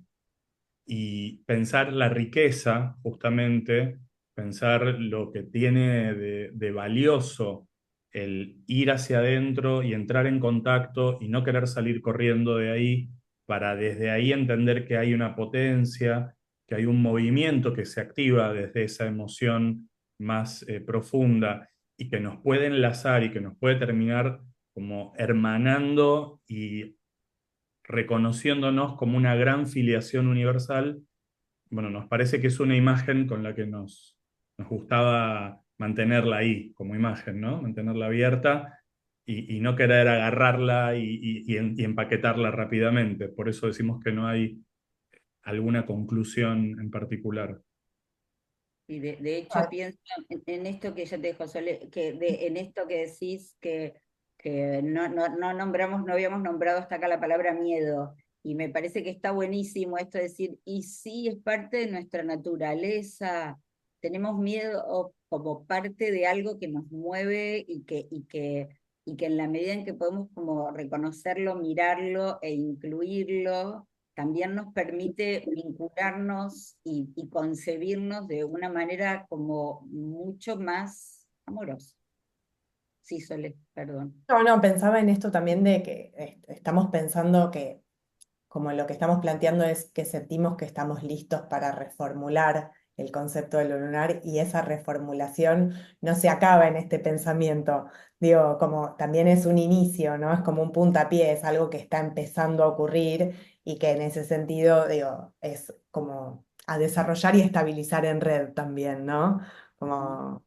Y pensar la riqueza, justamente, pensar lo que tiene de valioso el ir hacia adentro y entrar en contacto y no querer salir corriendo de ahí, para desde ahí entender que hay una potencia, que hay un movimiento que se activa desde esa emoción más profunda y que nos puede enlazar y que nos puede terminar como hermanando y reconociéndonos como una gran filiación universal. Bueno, nos parece que es una imagen con la que nos gustaba mantenerla ahí como imagen, ¿no? Mantenerla abierta y no querer agarrarla y empaquetarla rápidamente. Por eso decimos que no hay alguna conclusión en particular. Y de hecho pienso en esto que ya te dejo, Sole, en esto que decís que no nombramos, no habíamos nombrado hasta acá la palabra miedo. Y me parece que está buenísimo esto de decir, y sí es parte de nuestra naturaleza, tenemos miedo como parte de algo que nos mueve y que en la medida en que podemos como reconocerlo, mirarlo e incluirlo, también nos permite vincularnos y concebirnos de una manera como mucho más amorosa. Sí, Sole, perdón. No, no, pensaba en esto también de que estamos pensando que como lo que estamos planteando es que sentimos que estamos listos para reformular el concepto de lo lunar y esa reformulación no se acaba en este pensamiento. Digo, como también es un inicio, ¿no? Es como un puntapié, es algo que está empezando a ocurrir y que en ese sentido, digo, es como a desarrollar y estabilizar en red también, ¿no? Como,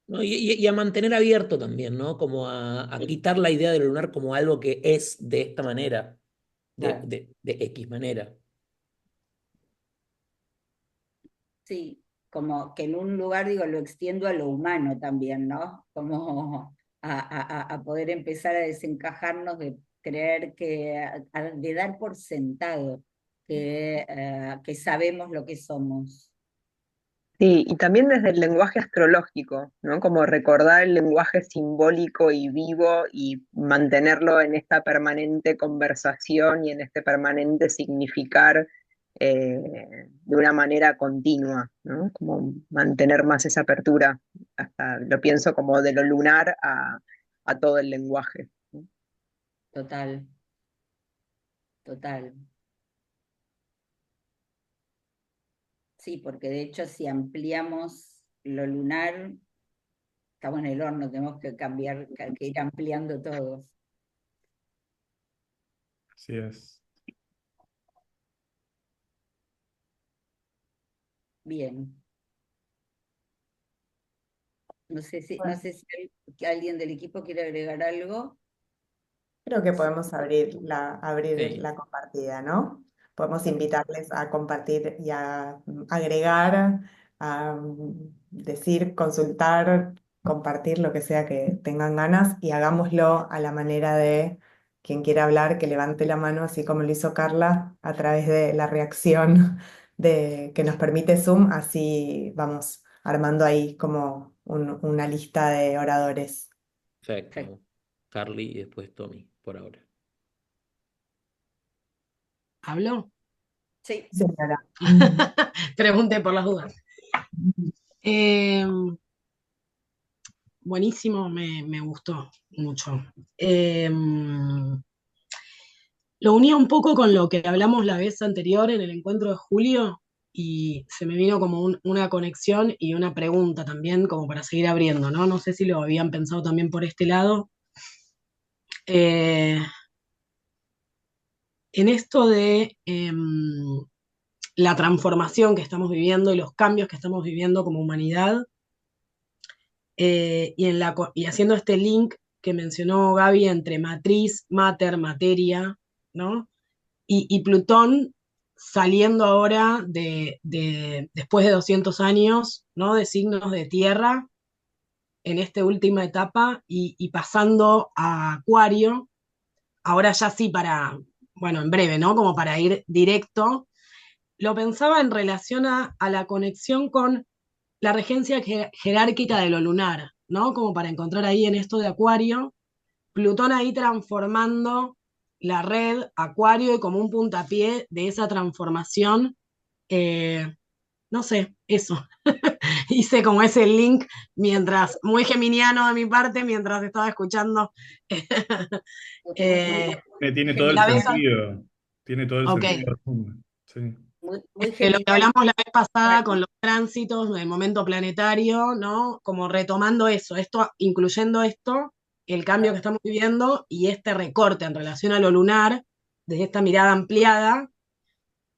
¿No? Y a mantener abierto también, ¿no? Como a quitar la idea de lo lunar como algo que es de esta manera, claro. de X manera. Sí, como que en un lugar, digo, lo extiendo a lo humano también, ¿no? Como a poder empezar a desencajarnos de creer de dar por sentado que sabemos lo que somos. Sí, y también desde el lenguaje astrológico, ¿no? Como recordar el lenguaje simbólico y vivo y mantenerlo en esta permanente conversación y en este permanente significar de una manera continua, ¿no? Como mantener más esa apertura, hasta lo pienso como de lo lunar a todo el lenguaje, ¿no? Total, total. Sí, porque de hecho si ampliamos lo lunar, estamos en el horno, tenemos que cambiar, que ir ampliando todos. Así es. Bien. No Bueno, sé si alguien del equipo quiere agregar algo. creo que podemos abrir Sí. la compartida, ¿no? Podemos invitarles a compartir y a agregar, a decir, consultar, compartir lo que sea que tengan ganas y hagámoslo a la manera de quien quiera hablar, que levante la mano, así como lo hizo Carla, a través de la reacción que nos permite Zoom, así vamos armando ahí como una lista de oradores. Perfecto. Perfecto. Carly y después Tommy, por ahora. ¿Hablo? Sí, Señora. Pregunté por las dudas. Eh, Buenísimo, me gustó mucho. Lo unía un poco con lo que hablamos la vez anterior en el encuentro de julio y se me vino como una conexión y una pregunta también como para seguir abriendo, ¿no? No sé si lo habían pensado también por este lado. Eh, en esto de la transformación que estamos viviendo y los cambios que estamos viviendo como humanidad, y haciendo este link que mencionó Gaby entre matriz, mater, materia, ¿no? Y Plutón saliendo ahora después de 200 años, ¿no? De signos de tierra en esta última etapa y pasando a Acuario, ahora ya sí bueno, en breve, ¿no? Como para ir directo. Lo pensaba en relación a la conexión con la regencia jerárquica de lo lunar, ¿no? Como para encontrar ahí en esto de Acuario, Plutón ahí transformando la red, Acuario, y como un puntapié de esa transformación. No sé, eso. Hice como ese link mientras, muy geminiano de mi parte, mientras estaba escuchando. Eh, Tiene todo el la vez, sentido. Tiene todo el ok, sentido. Sí. muy de lo que geminiano. hablamos la vez pasada con los tránsitos del momento planetario, ¿no? Como retomando eso, esto, incluyendo esto, el cambio que estamos viviendo y este recorte en relación a lo lunar, desde esta mirada ampliada,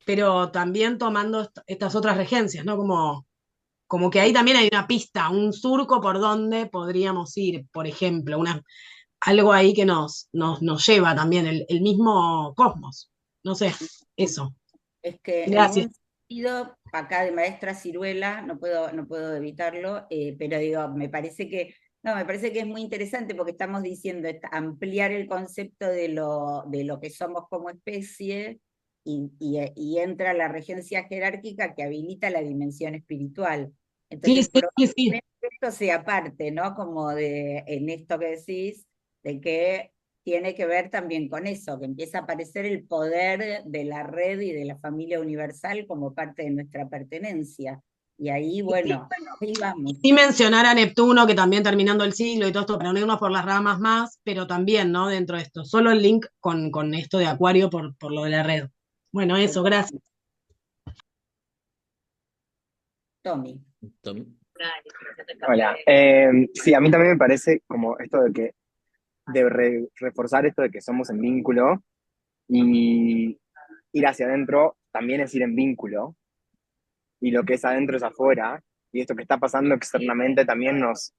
pero también tomando estas otras regencias, ¿no? Como que ahí también hay una pista, un surco por donde podríamos ir, por ejemplo, algo ahí que nos lleva también, el mismo cosmos. No sé, eso. Es que en Gracias. un sentido, acá de maestra ciruela, no puedo evitarlo, pero digo, me parece que es muy interesante porque estamos diciendo ampliar el concepto de lo que somos como especie y entra la regencia jerárquica que habilita la dimensión espiritual. Sí, Entonces, sí, sí, sí. probablemente esto sea parte, ¿no? Como en esto que decís, de que tiene que ver también con eso, que empieza a aparecer el poder de la red y de la familia universal como parte de nuestra pertenencia. Y ahí, bueno, ahí vamos. Sí mencionar a Neptuno, que también terminando el siglo y todo esto, para no irnos por las ramas más, pero también, ¿no? Dentro de esto. Solo el link con esto de Acuario por lo de la red. Bueno, eso, gracias. Tommy. Tommy. Hola. Sí, a mí también me parece como esto de que reforzar esto de que somos en vínculo y ir hacia adentro también es ir en vínculo y lo que es adentro es afuera y esto que está pasando externamente también nos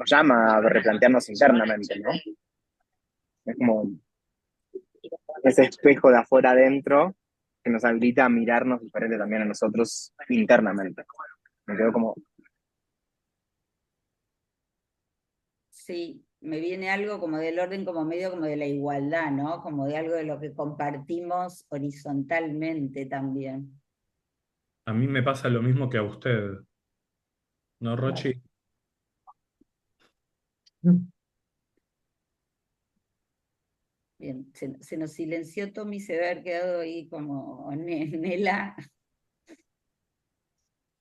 llama a replantearnos internamente, ¿no? Es como ese espejo de afuera adentro que nos habilita a mirarnos diferente también a nosotros internamente. Me quedo como, Sí, me viene algo como del orden, como medio como de la igualdad, ¿no? Como de algo de lo que compartimos horizontalmente también. A mí me pasa lo mismo que a usted, ¿no, Rochi? Bien, se nos silenció Tommy, se debe haber quedado ahí como Nela.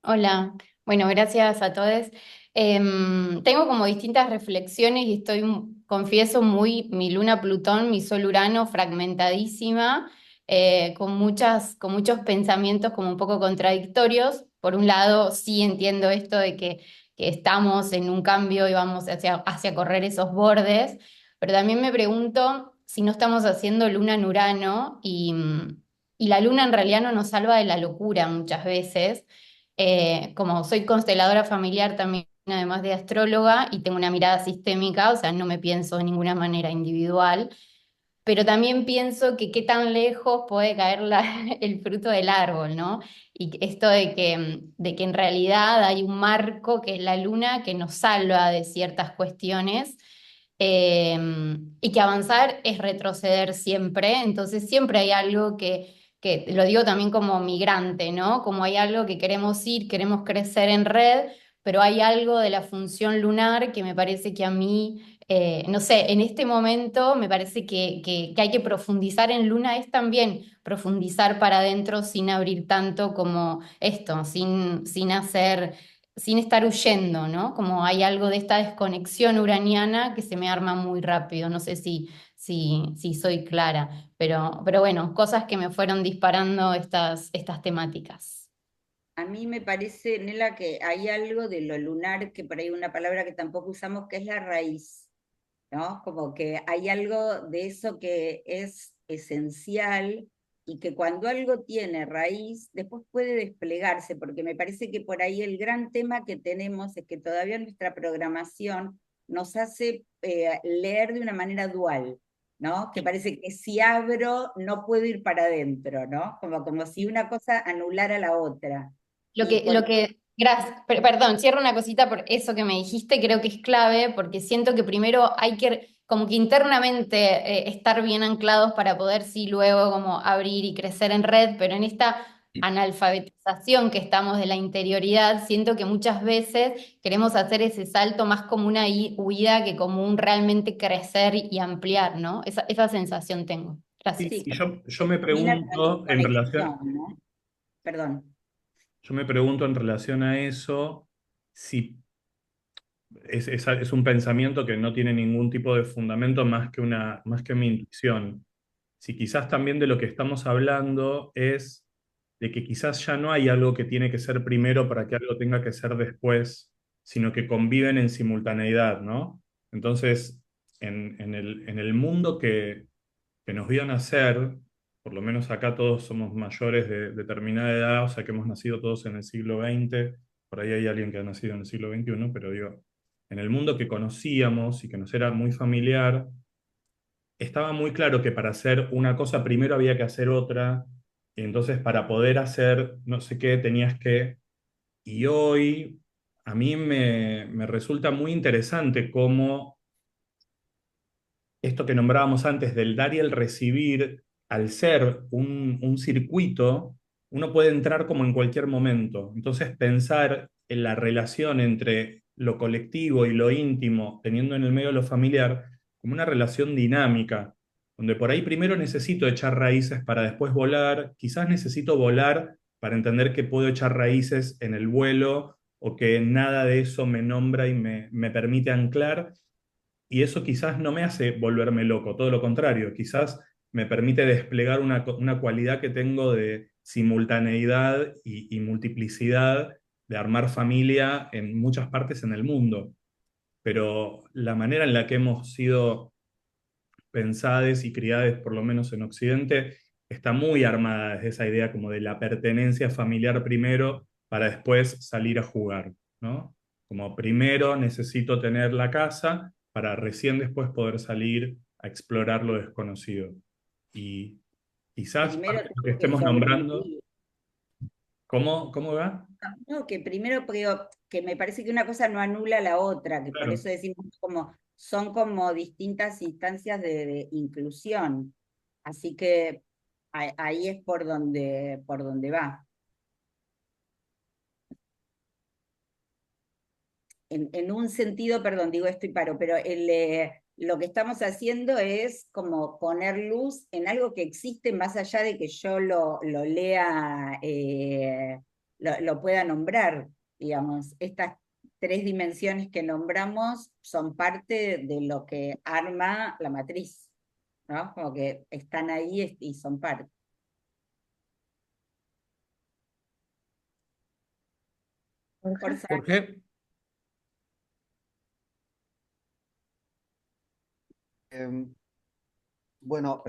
Hola, bueno, gracias a todos. Tengo como distintas reflexiones y estoy, confieso, mi luna Plutón, mi sol Urano, fragmentadísima, con muchos pensamientos como un poco contradictorios. Por un lado, sí entiendo esto de que estamos en un cambio y vamos hacia correr esos bordes, pero también me pregunto si no estamos haciendo luna en Urano y la luna en realidad no nos salva de la locura muchas veces. Como soy consteladora familiar también, además de astróloga, y tengo una mirada sistémica, o sea, no me pienso de ninguna manera individual, pero también pienso que qué tan lejos puede caer el fruto del árbol, ¿no? Y esto de que en realidad hay un marco que es la luna que nos salva de ciertas cuestiones. eh, y que avanzar es retroceder siempre, entonces siempre hay algo que lo digo también como migrante, ¿no? Como hay algo que queremos ir, queremos crecer en red, pero hay algo de la función lunar que me parece que a mí no sé, en este momento me parece que hay que profundizar en Luna, es también profundizar para adentro sin abrir tanto como esto, sin estar huyendo, ¿no? Como hay algo de esta desconexión uraniana que se me arma muy rápido, no sé si soy clara, pero bueno, cosas que me fueron disparando estas temáticas. A mí me parece, Nela, que hay algo de lo lunar, que por ahí una palabra que tampoco usamos, que es la raíz, ¿no? Como que hay algo de eso que es esencial y que cuando algo tiene raíz, después puede desplegarse, porque me parece que por ahí el gran tema que tenemos es que todavía nuestra programación nos hace leer de una manera dual, ¿no? Que parece que si abro no puedo ir para adentro, ¿no? Como si una cosa anulara la otra. Y Gracias, perdón, cierro una cosita por eso que me dijiste, creo que es clave, porque siento que primero hay que, como que internamente, estar bien anclados para poder sí luego como abrir y crecer en red, pero en esta analfabetización que estamos de la interioridad, siento que muchas veces queremos hacer ese salto más como una huida que como un realmente crecer y ampliar, ¿no? Esa sensación tengo. Gracias. Sí, Sí, y yo me termina pregunto en relación, conexión, ¿no? Perdón. yo me pregunto en relación a eso si es un pensamiento que no tiene ningún tipo de fundamento más que mi intuición. Si quizás también de lo que estamos hablando es de que quizás ya no hay algo que tiene que ser primero para que algo tenga que ser después, sino que conviven en simultaneidad, ¿no? Entonces, en el mundo que nos vio nacer, por lo menos acá todos somos mayores de determinada edad, o sea que hemos nacido todos en el siglo XX, por ahí hay alguien que ha nacido en el siglo XXI, pero digo, en el mundo que conocíamos y que nos era muy familiar, estaba muy claro que para hacer una cosa primero había que hacer otra, y entonces para poder hacer no sé qué tenías que... Y hoy a mí me resulta muy interesante cómo esto que nombrábamos antes del dar y el recibir, al ser un circuito, uno puede entrar como en cualquier momento. Entonces pensar en la relación entre lo colectivo y lo íntimo, teniendo en el medio lo familiar, como una relación dinámica, donde por ahí primero necesito echar raíces para después volar, quizás necesito volar para entender que puedo echar raíces en el vuelo o que nada de eso me nombra y me permite anclar, y eso quizás no me hace volverme loco, todo lo contrario, quizás me permite desplegar una cualidad que tengo de simultaneidad y multiplicidad, de armar familia en muchas partes en el mundo. Pero la manera en la que hemos sido pensadas y criadas, por lo menos en Occidente, está muy armada desde esa idea como de la pertenencia familiar primero para después salir a jugar, ¿no? Como primero necesito tener la casa para recién después poder salir a explorar lo desconocido. Y quizás Primero parte de lo que tengo que estemos nombrando, sobrevivir. ¿cómo va? No, que primero creo que me parece que una cosa no anula la otra, que por Claro. eso decimos como son como distintas instancias de inclusión. Así que ahí es por donde va. En un sentido, perdón, digo esto y paro, pero lo que estamos haciendo es como poner luz en algo que existe más allá de que yo lo lea, lo pueda nombrar, digamos. Estas tres dimensiones que nombramos son parte de lo que arma la matriz, ¿no? Como que están ahí y son parte. Por Jorge, Em, Bueno,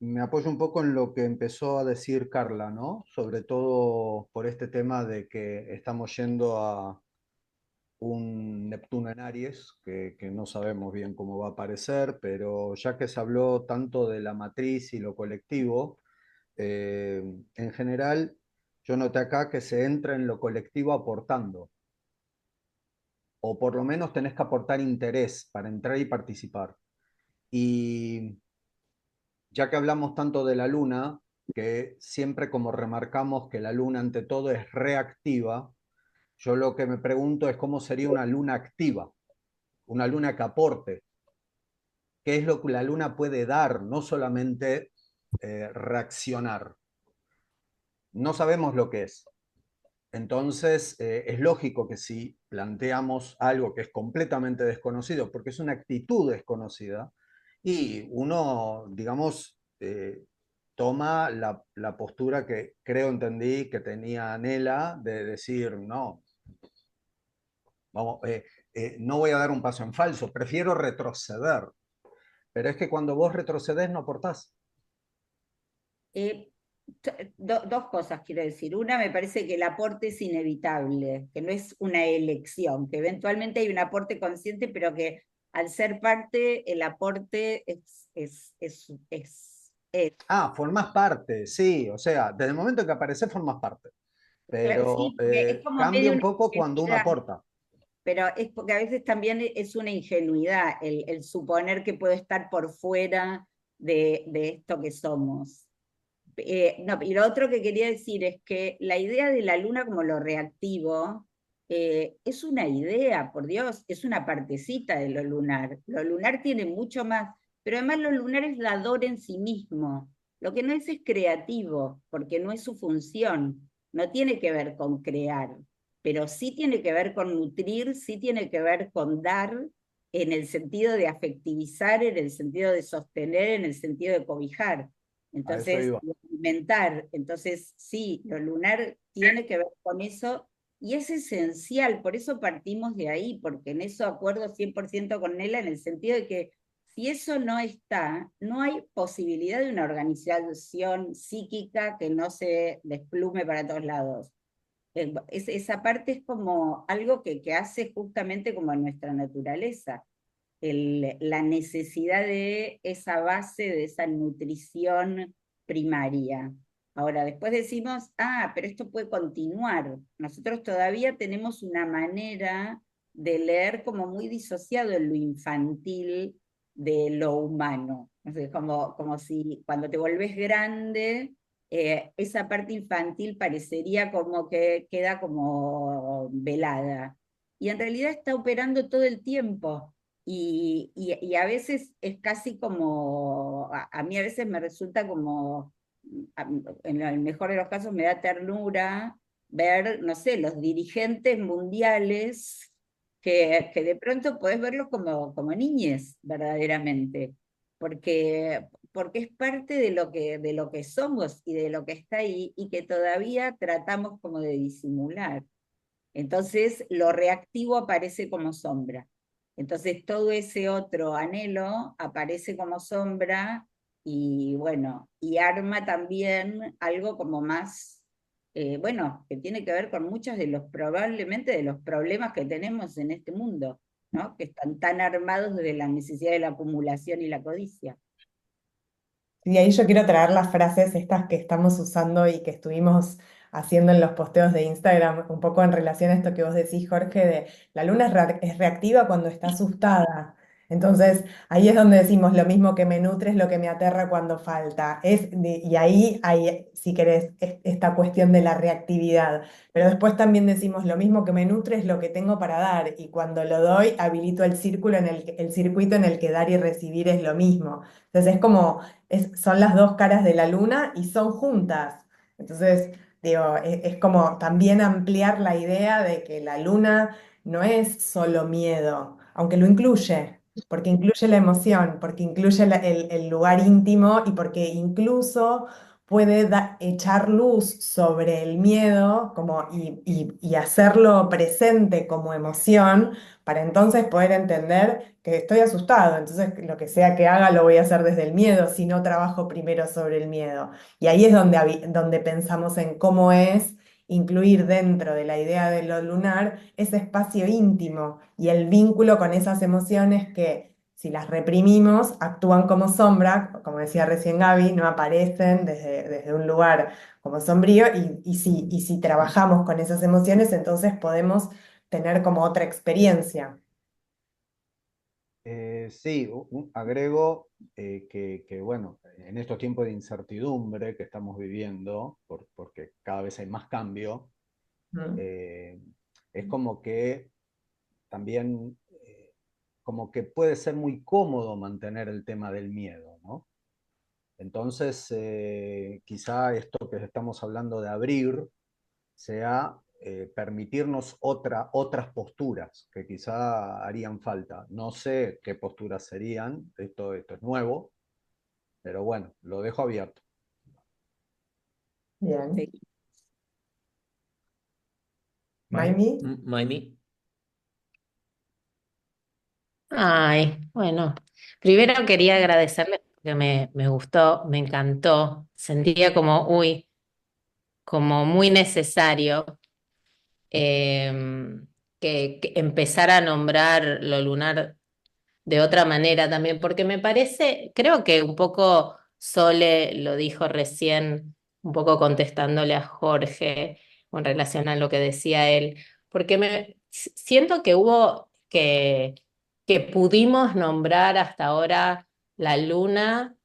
me apoyo un poco en lo que empezó a decir Carla, ¿no? Sobre todo por este tema de que estamos yendo a un Neptuno en Aries, que no sabemos bien cómo va a aparecer, pero ya que se habló tanto de la matriz y lo colectivo, en general yo noté acá que se entra en lo colectivo aportando, o por lo menos tenés que aportar interés para entrar y participar. Y ya que hablamos tanto de la luna, que siempre como remarcamos que la luna ante todo es reactiva, yo lo que me pregunto es cómo sería una luna activa, una luna que aporte, qué es lo que la luna puede dar, no solamente reaccionar. No sabemos lo que es. Entonces, es lógico que si planteamos algo que es completamente desconocido, porque es una actitud desconocida, y uno, digamos, toma la postura que creo entendí que tenía Nela de decir, no, vamos, no voy a dar un paso en falso, prefiero retroceder. Pero es que cuando vos retrocedes no aportás. Eh, dos cosas quiero decir. Una, me parece que el aporte es inevitable, que no es una elección, que eventualmente hay un aporte consciente, pero que al ser parte, el aporte es. Ah, formás parte, sí, o sea, desde el momento en que apareces formas parte, pero Sí, porque es como cambia medio un una poco cuando uno ingenuidad, aporta. pero es porque a veces también es una ingenuidad el suponer que puedo estar por fuera de esto que somos. No, y lo otro que quería decir es que la idea de la luna como lo reactivo es una idea, por Dios, es una partecita de lo lunar. Lo lunar tiene mucho más. pero además lo lunar es dador en sí mismo. Lo que no es creativo, porque no es su función, no tiene que ver con crear, pero sí tiene que ver con nutrir, sí tiene que ver con dar, en el sentido de afectivizar, en el sentido de sostener, en el sentido de cobijar. A eso Entonces, iba. de alimentar. Entonces, sí, lo lunar tiene que ver con eso y es esencial, por eso partimos de ahí, porque en eso acuerdo 100% con Nela, en el sentido de que si eso no está, no hay posibilidad de una organización psíquica que no se desplume para todos lados. Esa parte es como algo que hace justamente como nuestra naturaleza, la necesidad de esa base, de esa nutrición primaria. Ahora, después decimos, pero esto puede continuar. Nosotros todavía tenemos una manera de leer como muy disociado en lo infantil de lo humano. O sea, como si cuando te volvés grande, esa parte infantil parecería como que queda como velada. Y en realidad está operando todo el tiempo. Y a veces es casi como, a mí a veces me resulta como, en el mejor de los casos me da ternura ver, no sé, los dirigentes mundiales que de pronto podés verlos como niñes, verdaderamente, porque es parte de lo que somos y de lo que está ahí y que todavía tratamos como de disimular. Entonces lo reactivo aparece como sombra. Entonces todo ese otro anhelo aparece como sombra y bueno, y arma también algo como más, bueno, que tiene que ver con muchos de los, probablemente de los problemas que tenemos en este mundo, ¿no? Que están tan armados de la necesidad de la acumulación y la codicia. Y ahí yo quiero traer las frases estas que estamos usando y que estuvimos haciendo en los posteos de Instagram, un poco en relación a esto que vos decís, Jorge, de la luna es reactiva cuando está asustada. Entonces, ahí es donde decimos lo mismo que me nutre es lo que me aterra cuando falta. Y ahí hay, si querés, esta cuestión de la reactividad. Pero después también decimos lo mismo que me nutre es lo que tengo para dar. Y cuando lo doy, habilito el círculo el circuito en el que dar y recibir es lo mismo. Entonces, es como son las dos caras de la luna y son juntas. Entonces, digo, es como también ampliar la idea de que la luna no es solo miedo, aunque lo incluye, porque incluye la emoción, porque incluye el lugar íntimo y porque incluso puede echar luz sobre el miedo como, y hacerlo presente como emoción para entonces poder entender que estoy asustado, entonces lo que sea que haga lo voy a hacer desde el miedo, si no trabajo primero sobre el miedo. Y ahí es donde pensamos en cómo es incluir dentro de la idea de lo lunar ese espacio íntimo y el vínculo con esas emociones que si las reprimimos actúan como sombra, como decía recién Gaby, no aparecen desde un lugar como sombrío y si trabajamos con esas emociones entonces podemos tener como otra experiencia. Sí, agrego bueno, en estos tiempos de incertidumbre que estamos viviendo, porque cada vez hay más cambio, Mm. es como que también, como que puede ser muy cómodo mantener el tema del miedo, ¿no? Entonces, quizá esto que estamos hablando de abrir sea permitirnos otras posturas que quizá harían falta. No sé qué posturas serían, esto es nuevo, pero bueno, lo dejo abierto. Bien. Sí. Mai. Maimi. Maimi. Ay, bueno, primero quería agradecerles porque me gustó, me encantó. Sentía como, uy, como muy necesario que empezar a nombrar lo lunar de otra manera también, porque me parece, creo que un poco Sole lo dijo recién, un poco contestándole a Jorge en relación a lo que decía él, porque siento que que pudimos nombrar hasta ahora la luna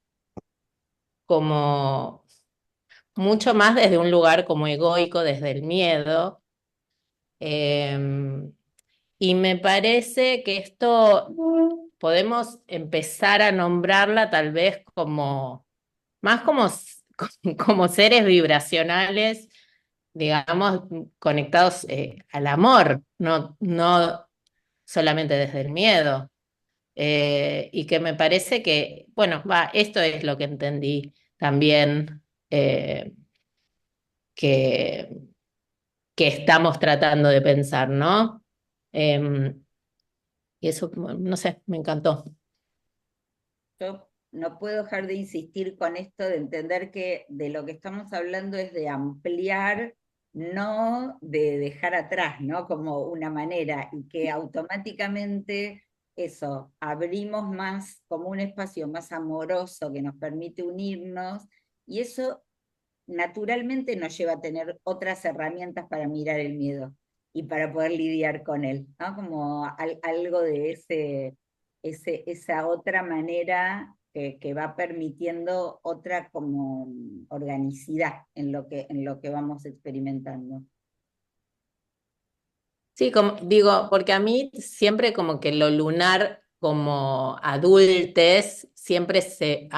como mucho más desde un lugar como egoico, desde el miedo. em, y me parece que esto podemos empezar a nombrarla tal vez como, más como, como seres vibracionales, digamos, conectados al amor, no solamente desde el miedo. Y que me parece que, bueno, esto es lo que entendí también que, que estamos tratando de pensar, ¿no? Em, y eso, bueno, no sé, me encantó. Yo no puedo dejar de insistir con esto de entender que de lo que estamos hablando es de ampliar, no de dejar atrás, ¿no? Como una manera, y que automáticamente eso, abrimos más como un espacio más amoroso que nos permite unirnos, y eso naturalmente nos lleva a tener otras herramientas para mirar el miedo y para poder lidiar con él, ¿no? Como algo de esa otra manera que va permitiendo otra como organicidad en lo que vamos experimentando. Sí, como digo, porque a mí siempre como que lo lunar como adultes siempre se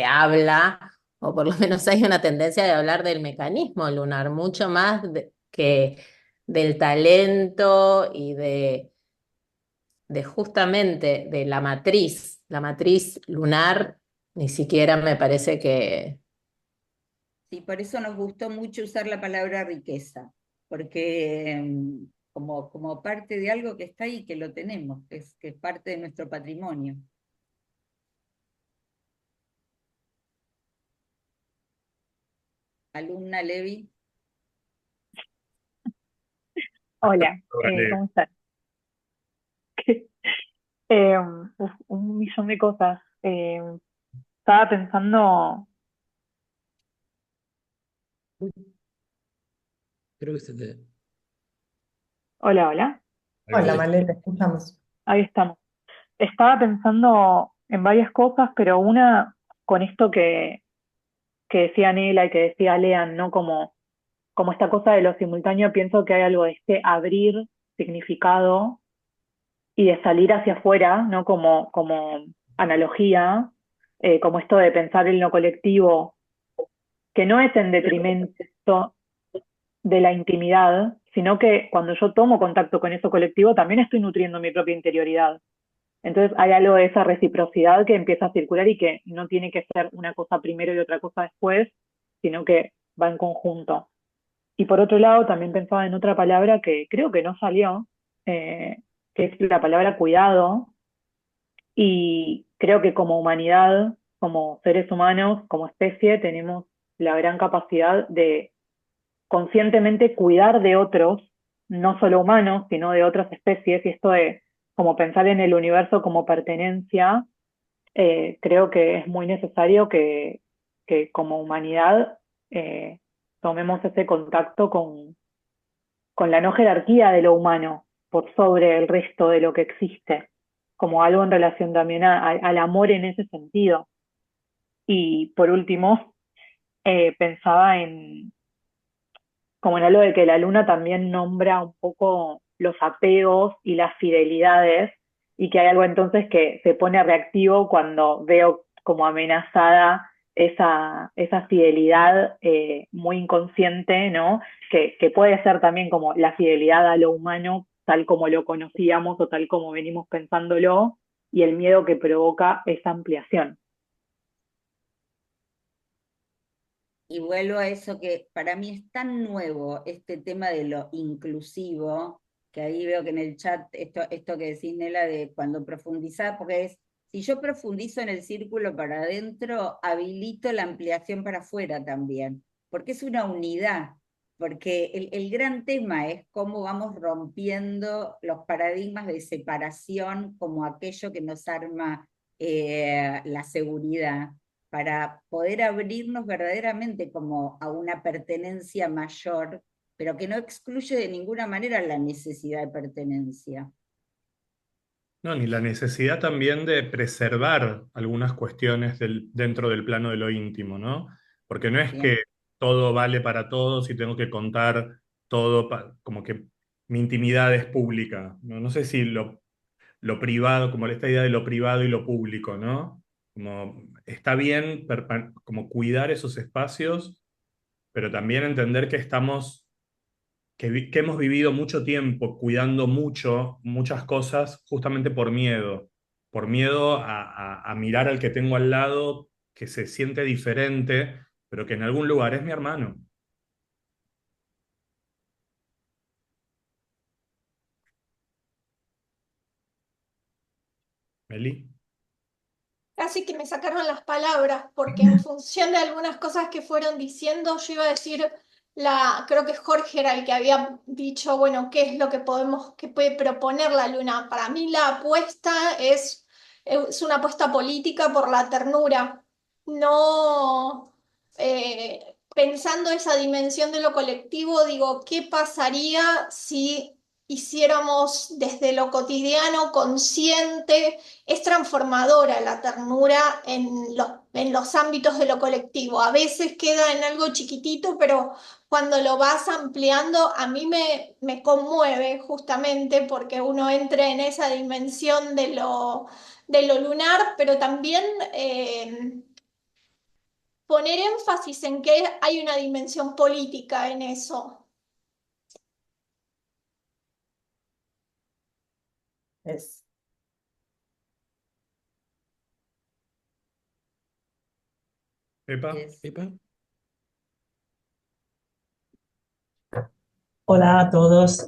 habla, o por lo menos hay una tendencia de hablar del mecanismo lunar, mucho más que del talento y de justamente de la matriz lunar, ni siquiera me parece que... Sí, por eso nos gustó mucho usar la palabra riqueza, porque como parte de algo que está ahí, que lo tenemos, que es parte de nuestro patrimonio. Alumna Levi. Hola, Vale. ¿cómo estás? Un millón de cosas. Estaba pensando, Uy, creo que se te... hola, hola, Hola, Ahí está. Maleta, escuchamos. ahí estamos. Estaba pensando en varias cosas, pero una con esto que decía Nela y que decía Lean, ¿no? Como esta cosa de lo simultáneo, pienso que hay algo de este abrir significado y de salir hacia afuera, ¿no? Como analogía, como esto de pensar en lo colectivo, que no es en detrimento de la intimidad, sino que cuando yo tomo contacto con eso colectivo, también estoy nutriendo mi propia interioridad. Entonces hay algo de esa reciprocidad que empieza a circular y que no tiene que ser una cosa primero y otra cosa después, sino que va en conjunto. Y por otro lado, también pensaba en otra palabra que creo que no salió, eh, que es la palabra cuidado, y creo que como humanidad, como seres humanos, como especie, tenemos la gran capacidad de conscientemente cuidar de otros, no solo humanos, sino de otras especies, y esto de como pensar en el universo como pertenencia, creo que es muy necesario que como humanidad tomemos ese contacto con la no jerarquía de lo humano por sobre el resto de lo que existe, como algo en relación también al amor en ese sentido. Y por último, pensaba como en algo de que la luna también nombra un poco los apegos y las fidelidades, y que hay algo entonces que se pone reactivo cuando veo como amenazada esa fidelidad muy inconsciente, ¿no? Que puede ser también como la fidelidad a lo humano tal como lo conocíamos o tal como venimos pensándolo, y el miedo que provoca esa ampliación. Y vuelvo a eso que para mí es tan nuevo, este tema de lo inclusivo, que ahí veo que en el chat, esto que decís, Nela, de cuando profundizás, porque es, si yo profundizo en el círculo para adentro, habilito la ampliación para afuera también, porque es una unidad, porque el gran tema es cómo vamos rompiendo los paradigmas de separación como aquello que nos arma la seguridad para poder abrirnos verdaderamente como a una pertenencia mayor, pero que no excluye de ninguna manera la necesidad de pertenencia. No, ni la necesidad también de preservar algunas cuestiones dentro del plano de lo íntimo, ¿no? Porque no es que Bien. todo vale para todos y tengo que contar todo, como que mi intimidad es pública. No, no sé si lo privado, como esta idea de lo privado y lo público, ¿no? Como está bien como cuidar esos espacios, pero también entender que que hemos vivido mucho tiempo cuidando muchas cosas justamente por miedo a mirar al que tengo al lado que se siente diferente, pero que en algún lugar es mi hermano. Meli. Casi que me sacaron las palabras, porque en función de algunas cosas que fueron diciendo, yo iba a decir, creo que Jorge era el que había dicho, bueno, ¿qué es lo que que puede proponer la luna? Para mí la apuesta es una apuesta política por la ternura, no pensando esa dimensión de lo colectivo, digo, ¿qué pasaría si hiciéramos desde lo cotidiano consciente? Es transformadora la ternura en los ámbitos de lo colectivo. A veces queda en algo chiquitito, pero cuando lo vas ampliando, a mí me conmueve justamente porque uno entra en esa dimensión de lo lunar, pero también poner énfasis en que hay una dimensión política en eso. Es, Pepa. Pepa. Hola a todos.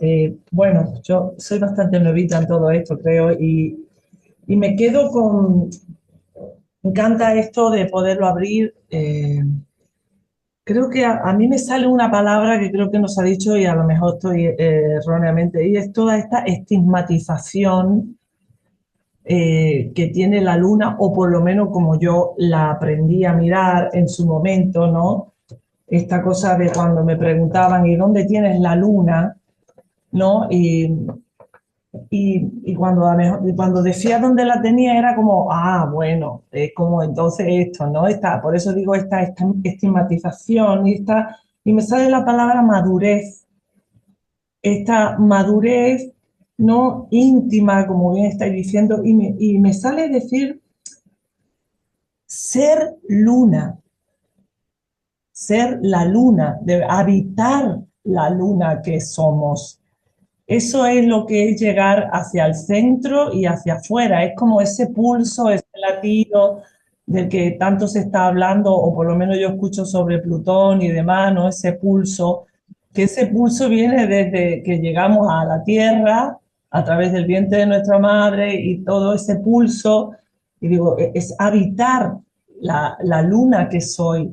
Bueno, yo soy bastante nuevita en todo esto, creo, y me quedo me encanta esto de poderlo abrir. Creo que a mí me sale una palabra que creo que nos ha dicho y a lo mejor estoy erróneamente, y es toda esta estigmatización que tiene la luna, o por lo menos como yo la aprendí a mirar en su momento, ¿no? Esta cosa de cuando me preguntaban, ¿y dónde tienes la luna? ¿No? Y cuando, cuando decía dónde la tenía era como, ah, bueno, es como entonces esto, ¿no? Por eso digo esta estigmatización y me sale la palabra madurez, esta madurez no íntima, como bien estáis diciendo, y me sale decir ser luna, ser la luna, de habitar la luna que somos. Eso es lo que es llegar hacia el centro y hacia afuera. Es como ese pulso, ese latido del que tanto se está hablando, o por lo menos yo escucho sobre Plutón y demás, ¿no? Que ese pulso viene desde que llegamos a la Tierra, a través del vientre de nuestra madre y todo ese pulso. Y digo, es habitar la luna que soy,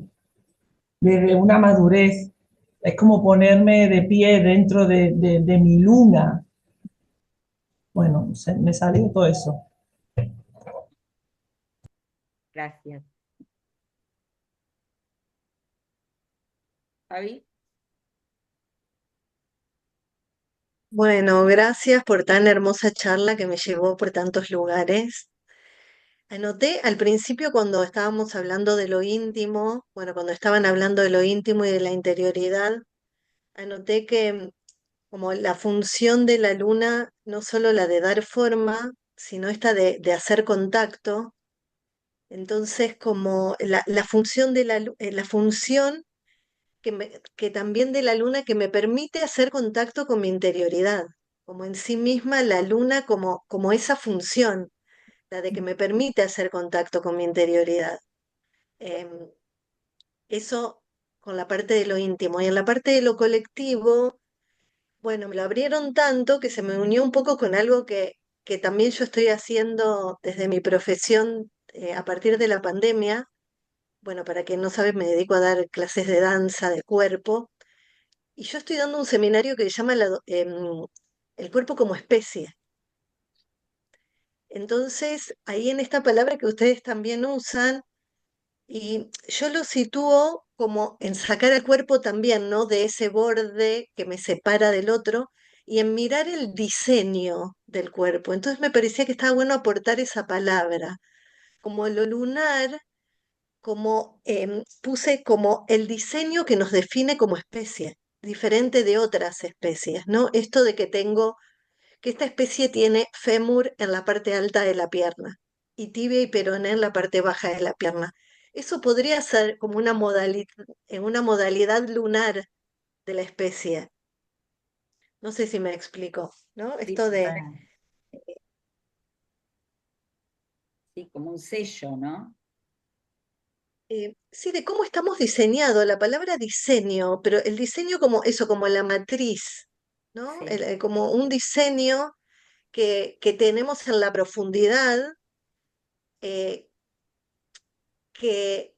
desde una madurez. Es como ponerme de pie dentro de mi luna. Bueno, me salió todo eso. Gracias. Fabi. Bueno, gracias por tan hermosa charla que me llevó por tantos lugares. Anoté al principio cuando estábamos hablando de lo íntimo, bueno, cuando estaban hablando de lo íntimo y de la interioridad, anoté que como la función de la luna, no solo la de dar forma, sino esta de hacer contacto. Entonces, como la función de la función que también de la luna que me permite hacer contacto con mi interioridad, como en sí misma la luna como esa función, la de que me permite hacer contacto con mi interioridad. Em, Eso con la parte de lo íntimo. Y en la parte de lo colectivo, bueno, me lo abrieron tanto que se me unió un poco con algo que también yo estoy haciendo desde mi profesión a partir de la pandemia. Bueno, para quien no sabe, me dedico a dar clases de danza, de cuerpo, y yo estoy dando un seminario que se llama el cuerpo como especie. Entonces, ahí en esta palabra que ustedes también usan, y yo lo sitúo como en sacar al cuerpo también, ¿no? De ese borde que me separa del otro y en mirar el diseño del cuerpo. Entonces me parecía que estaba bueno aportar esa palabra, como lo lunar, como puse como el diseño que nos define como especie, diferente de otras especies, ¿no? Esto de que tengo que esta especie tiene fémur en la parte alta de la pierna y tibia y peroné en la parte baja de la pierna. Eso podría ser como en una modalidad lunar de la especie. No sé si me explico, ¿no? Sí, Esto de, sí, como un sello, ¿no? sí, de cómo estamos diseñados, la palabra diseño, pero el diseño como eso, como la matriz, ¿no? Sí, Como un diseño que tenemos en la profundidad, eh, que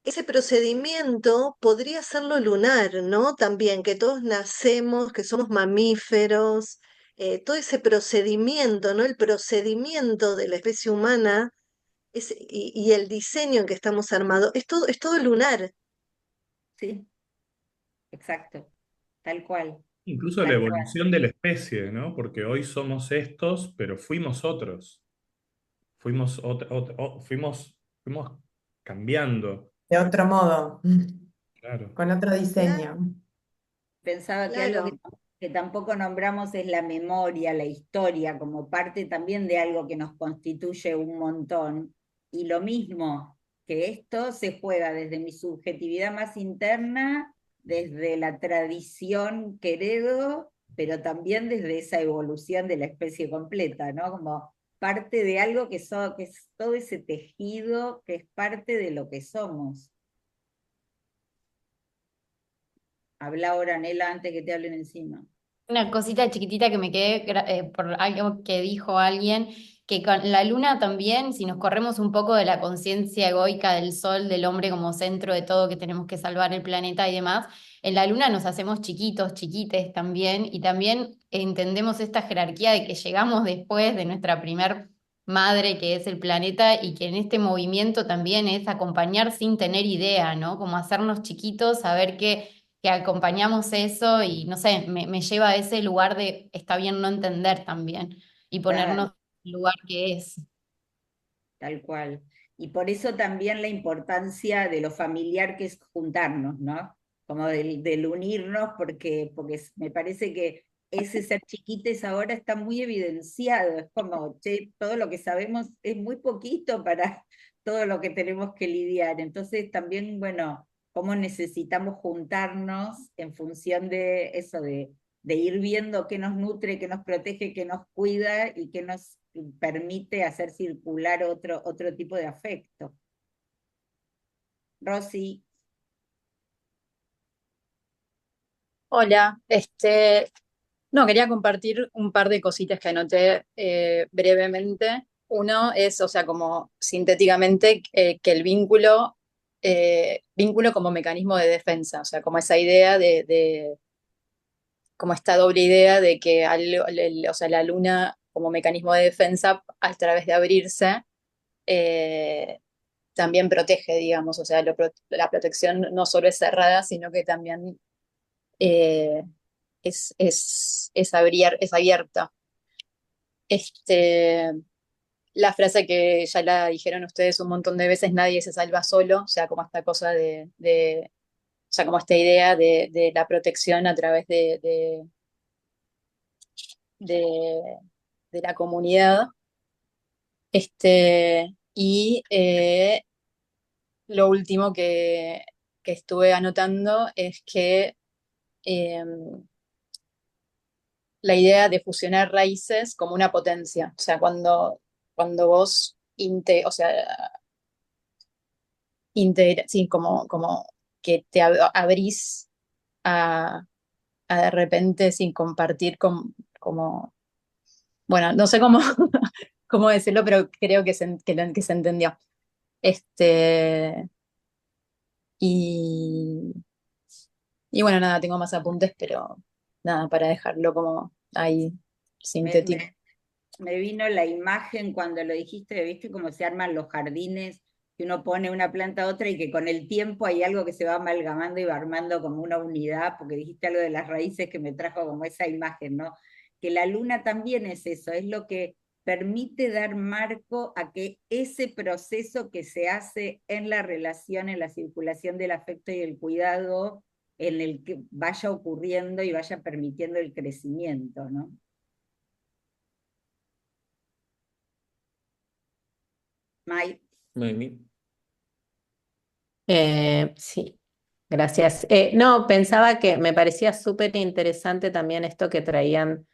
ese procedimiento podría ser lo lunar, ¿no? También, que todos nacemos, que somos mamíferos, todo ese procedimiento, ¿no? El procedimiento de la especie humana y el diseño en que estamos armados, es todo lunar. sí, exacto, tal cual, Incluso la tal cual. evolución de la especie, ¿no? Porque hoy somos estos, pero fuimos otros. Fuimos cambiando, De otro modo, claro. con otro diseño. Pensaba que algo Claro, que tampoco nombramos es la memoria, la historia, como parte también de algo que nos constituye un montón. Y lo mismo, que esto se juega desde mi subjetividad más interna, desde la tradición que heredo, pero también desde esa evolución de la especie completa, ¿no? Como parte de algo que es todo ese tejido que es parte de lo que somos. Habla ahora, Nela, antes que te hablen encima. Una cosita chiquitita que me quedé por algo que dijo alguien, que con la luna también, si nos corremos un poco de la conciencia egoica del sol, del hombre como centro de todo, que tenemos que salvar el planeta y demás, en la luna nos hacemos chiquitos, chiquites también, y también entendemos esta jerarquía de que llegamos después de nuestra primer madre, que es el planeta, y que en este movimiento también es acompañar sin tener idea, ¿no? Como hacernos chiquitos, saber que acompañamos eso y no sé, me lleva a ese lugar de está bien no entender también y ponernos Claro, en el lugar que es. tal cual. Y por eso también la importancia de lo familiar que es juntarnos, ¿no? Como del unirnos, porque me parece que ese ser chiquites ahora está muy evidenciado. Es como, che, todo lo que sabemos es muy poquito para todo lo que tenemos que lidiar. Entonces también, bueno, cómo necesitamos juntarnos en función de eso, de ir viendo qué nos nutre, qué nos protege, qué nos cuida y qué nos permite hacer circular otro tipo de afecto. Rosy, Hola, no, quería compartir un par de cositas que anoté brevemente. Uno es, o sea, como sintéticamente, que el vínculo como mecanismo de defensa, o sea, como esa idea como esta doble idea de que o sea, la luna como mecanismo de defensa a través de abrirse eh, también protege, digamos, o sea, la protección no solo es cerrada, sino que también eh, es abierta. Este, la frase que ya la dijeron ustedes un montón de veces, nadie se salva solo, o sea, como esta cosa o sea, como esta idea de la protección a través de, de la comunidad. Y lo último que estuve anotando es que eh, la idea de fusionar raíces como una potencia. O sea, cuando vos o sea, sí, como que te abrís a, a de repente sin compartir como, bueno, no sé cómo, cómo decirlo, pero creo que se entendió. Este, y, y bueno, nada, tengo más apuntes, pero nada, para dejarlo como ahí me, sintético. me, me vino la imagen cuando lo dijiste, viste cómo se arman los jardines, que uno pone una planta a otra y que con el tiempo hay algo que se va amalgamando y va armando como una unidad, porque dijiste algo de las raíces que me trajo como esa imagen, ¿no? Que la luna también es eso, es lo que permite dar marco a que ese proceso que se hace en la relación, en la circulación del afecto y el cuidado, en el que vaya ocurriendo y vaya permitiendo el crecimiento, ¿no? May. Muy bien. Sí, gracias. No, pensaba que me parecía súper interesante también esto que traían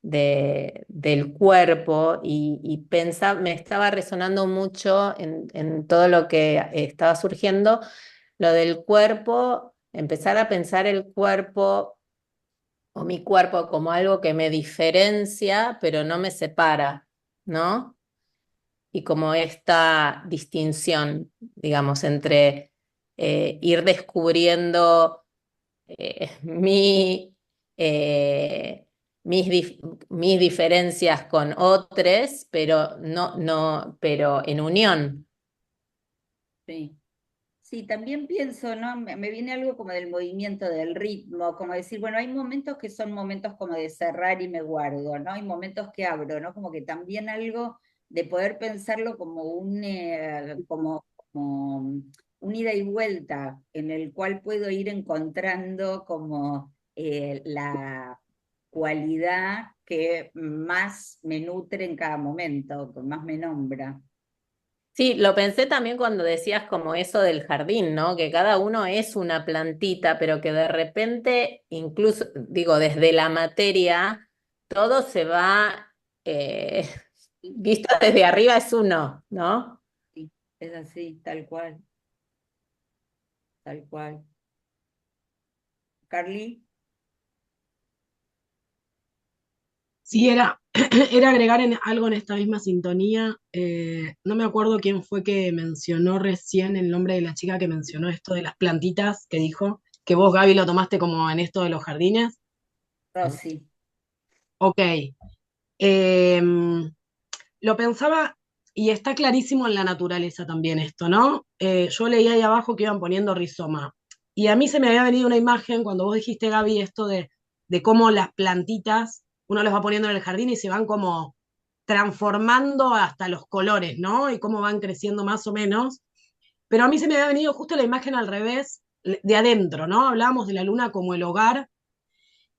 del cuerpo y me estaba resonando mucho en todo lo que estaba surgiendo, lo del cuerpo, empezar a pensar el cuerpo o mi cuerpo como algo que me diferencia, pero no me separa, ¿no? Y como esta distinción, digamos, entre ir descubriendo eh, mis, mis diferencias con otros, pero pero en unión. Sí. Sí, también pienso, ¿no? Me viene algo como del movimiento, del ritmo, como decir, bueno, hay momentos que son momentos como de cerrar y me guardo, ¿no? Hay momentos que abro, ¿no? Como que también algo de poder pensarlo como como un ida y vuelta, en el cual puedo ir encontrando como la cualidad que más me nutre en cada momento, que más me nombra. Sí, lo pensé también cuando decías como eso del jardín, ¿no? Que cada uno es una plantita, pero que de repente, incluso, digo, desde la materia, todo se va, visto desde arriba es uno, ¿no? Sí, es así, tal cual, tal cual. Carly. Sí, era, era agregar algo en esta misma sintonía. No me acuerdo quién fue que mencionó recién el nombre de la chica que mencionó esto de las plantitas, que dijo que vos, Gaby, lo tomaste como en esto de los jardines. Rosy. Ok. Em, lo pensaba y está clarísimo en la naturaleza también esto, ¿no? Yo leía ahí abajo que iban poniendo rizoma. Y a mí se me había venido una imagen cuando vos dijiste, Gaby, esto de cómo las plantitas uno las va poniendo en el jardín y se van como transformando hasta los colores, ¿no? Y cómo van creciendo más o menos. Pero a mí se me había venido justo la imagen al revés, de adentro, ¿no? Hablábamos de la luna como el hogar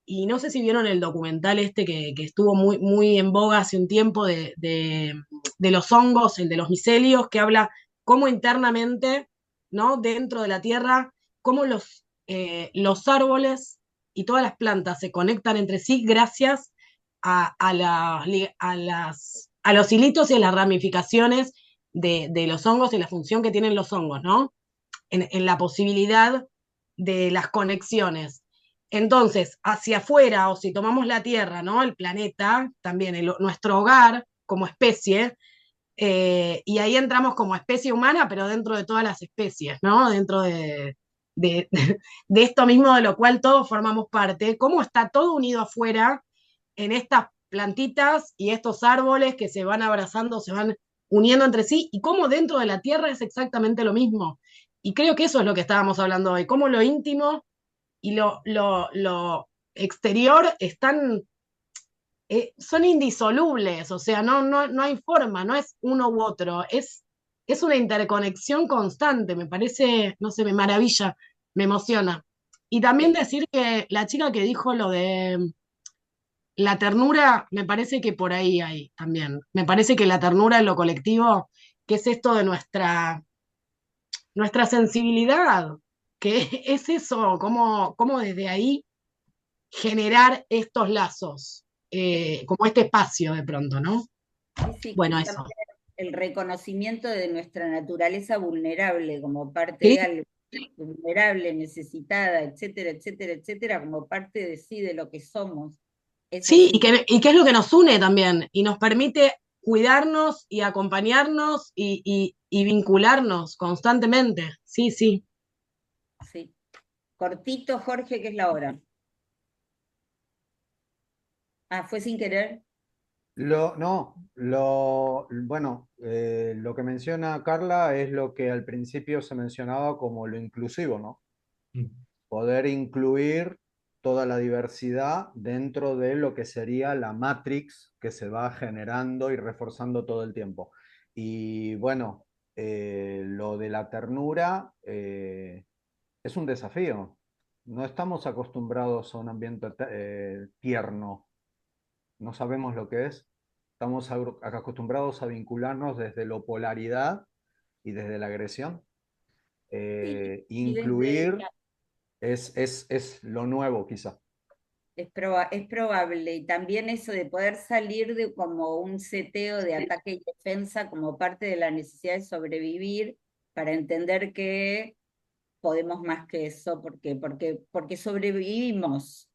y no sé si vieron el documental este que estuvo muy en boga hace un tiempo de los hongos, el de los micelios, que habla cómo internamente, ¿no? Dentro de la Tierra, cómo los árboles y todas las plantas se conectan entre sí gracias a los hilitos y a las ramificaciones de los hongos y la función que tienen los hongos, ¿no? En la posibilidad de las conexiones. Entonces, hacia afuera, o si tomamos la Tierra, ¿no? El planeta, también nuestro hogar como especie, y ahí entramos como especie humana, pero dentro de todas las especies, ¿no? Dentro de, de esto mismo de lo cual todos formamos parte, cómo está todo unido afuera en estas plantitas y estos árboles que se van abrazando, se van uniendo entre sí, y cómo dentro de la Tierra es exactamente lo mismo. Y creo que eso es lo que estábamos hablando hoy, cómo lo íntimo y lo exterior están, son indisolubles, o sea, no hay forma, no es uno u otro, es una interconexión constante, me parece, no sé, me maravilla, me emociona. Y también decir que la chica que dijo lo de la ternura, me parece que por ahí hay también, me parece que la ternura en lo colectivo, que es esto de nuestra sensibilidad, que es eso, cómo desde ahí generar estos lazos, como este espacio de pronto, ¿no? Sí, sí, Bueno, también eso. el reconocimiento de nuestra naturaleza vulnerable como parte Sí, de algo, vulnerable, necesitada, etcétera, etcétera, etcétera, como parte de sí, de lo que somos. Eso sí, sí, y que es lo que nos une también, y nos permite cuidarnos y acompañarnos y vincularnos constantemente. Sí, sí. sí. Cortito, Jorge, ¿qué es la hora? Ah, ¿fue sin querer? Bueno, lo que menciona Carla es lo que al principio se mencionaba como lo inclusivo, ¿no? Poder incluir toda la diversidad dentro de lo que sería la matrix que se va generando y reforzando todo el tiempo. Y bueno, lo de la ternura es un desafío. No estamos acostumbrados a un ambiente tierno, no sabemos lo que es. Estamos acostumbrados a vincularnos desde la polaridad y desde la agresión. Sí, y desde, Incluir es lo nuevo, quizá. es probable, y también eso de poder salir de como un seteo de ataque y defensa como parte de la necesidad de sobrevivir, para entender que podemos más que eso, porque sobrevivimos,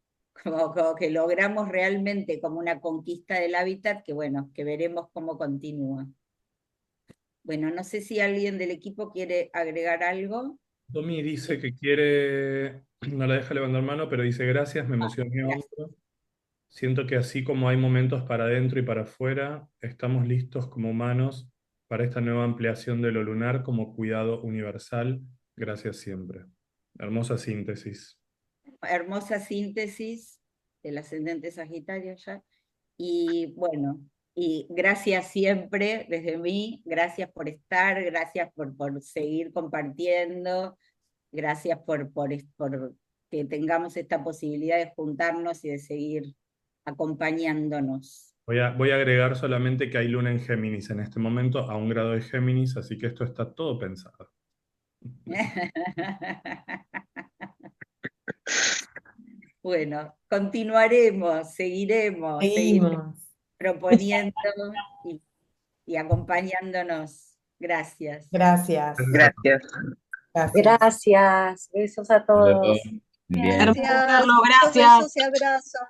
como que logramos realmente como una conquista del hábitat que bueno, que veremos cómo continúa. Bueno, no sé si alguien del equipo quiere agregar algo. Domi dice que quiere, no la deja levantar mano, pero dice gracias, me emocioné Gracias. hondo. Siento que así como hay momentos para adentro y para afuera, estamos listos como humanos para esta nueva ampliación de lo lunar como cuidado universal. Gracias siempre. Hermosa síntesis. Hermosa síntesis del ascendente Sagitario ya. Y bueno, y gracias siempre desde mí, gracias por estar, gracias por seguir compartiendo, gracias por que tengamos esta posibilidad de juntarnos y de seguir acompañándonos. Voy a agregar solamente que hay luna en Géminis en este momento, a un grado de Géminis, así que esto está todo pensado. Bueno, continuaremos, seguiremos proponiendo y acompañándonos. Gracias. Gracias. Gracias. Gracias, besos a todos. Hermoso Gracias. verlo, Muchos gracias. besos y abrazos.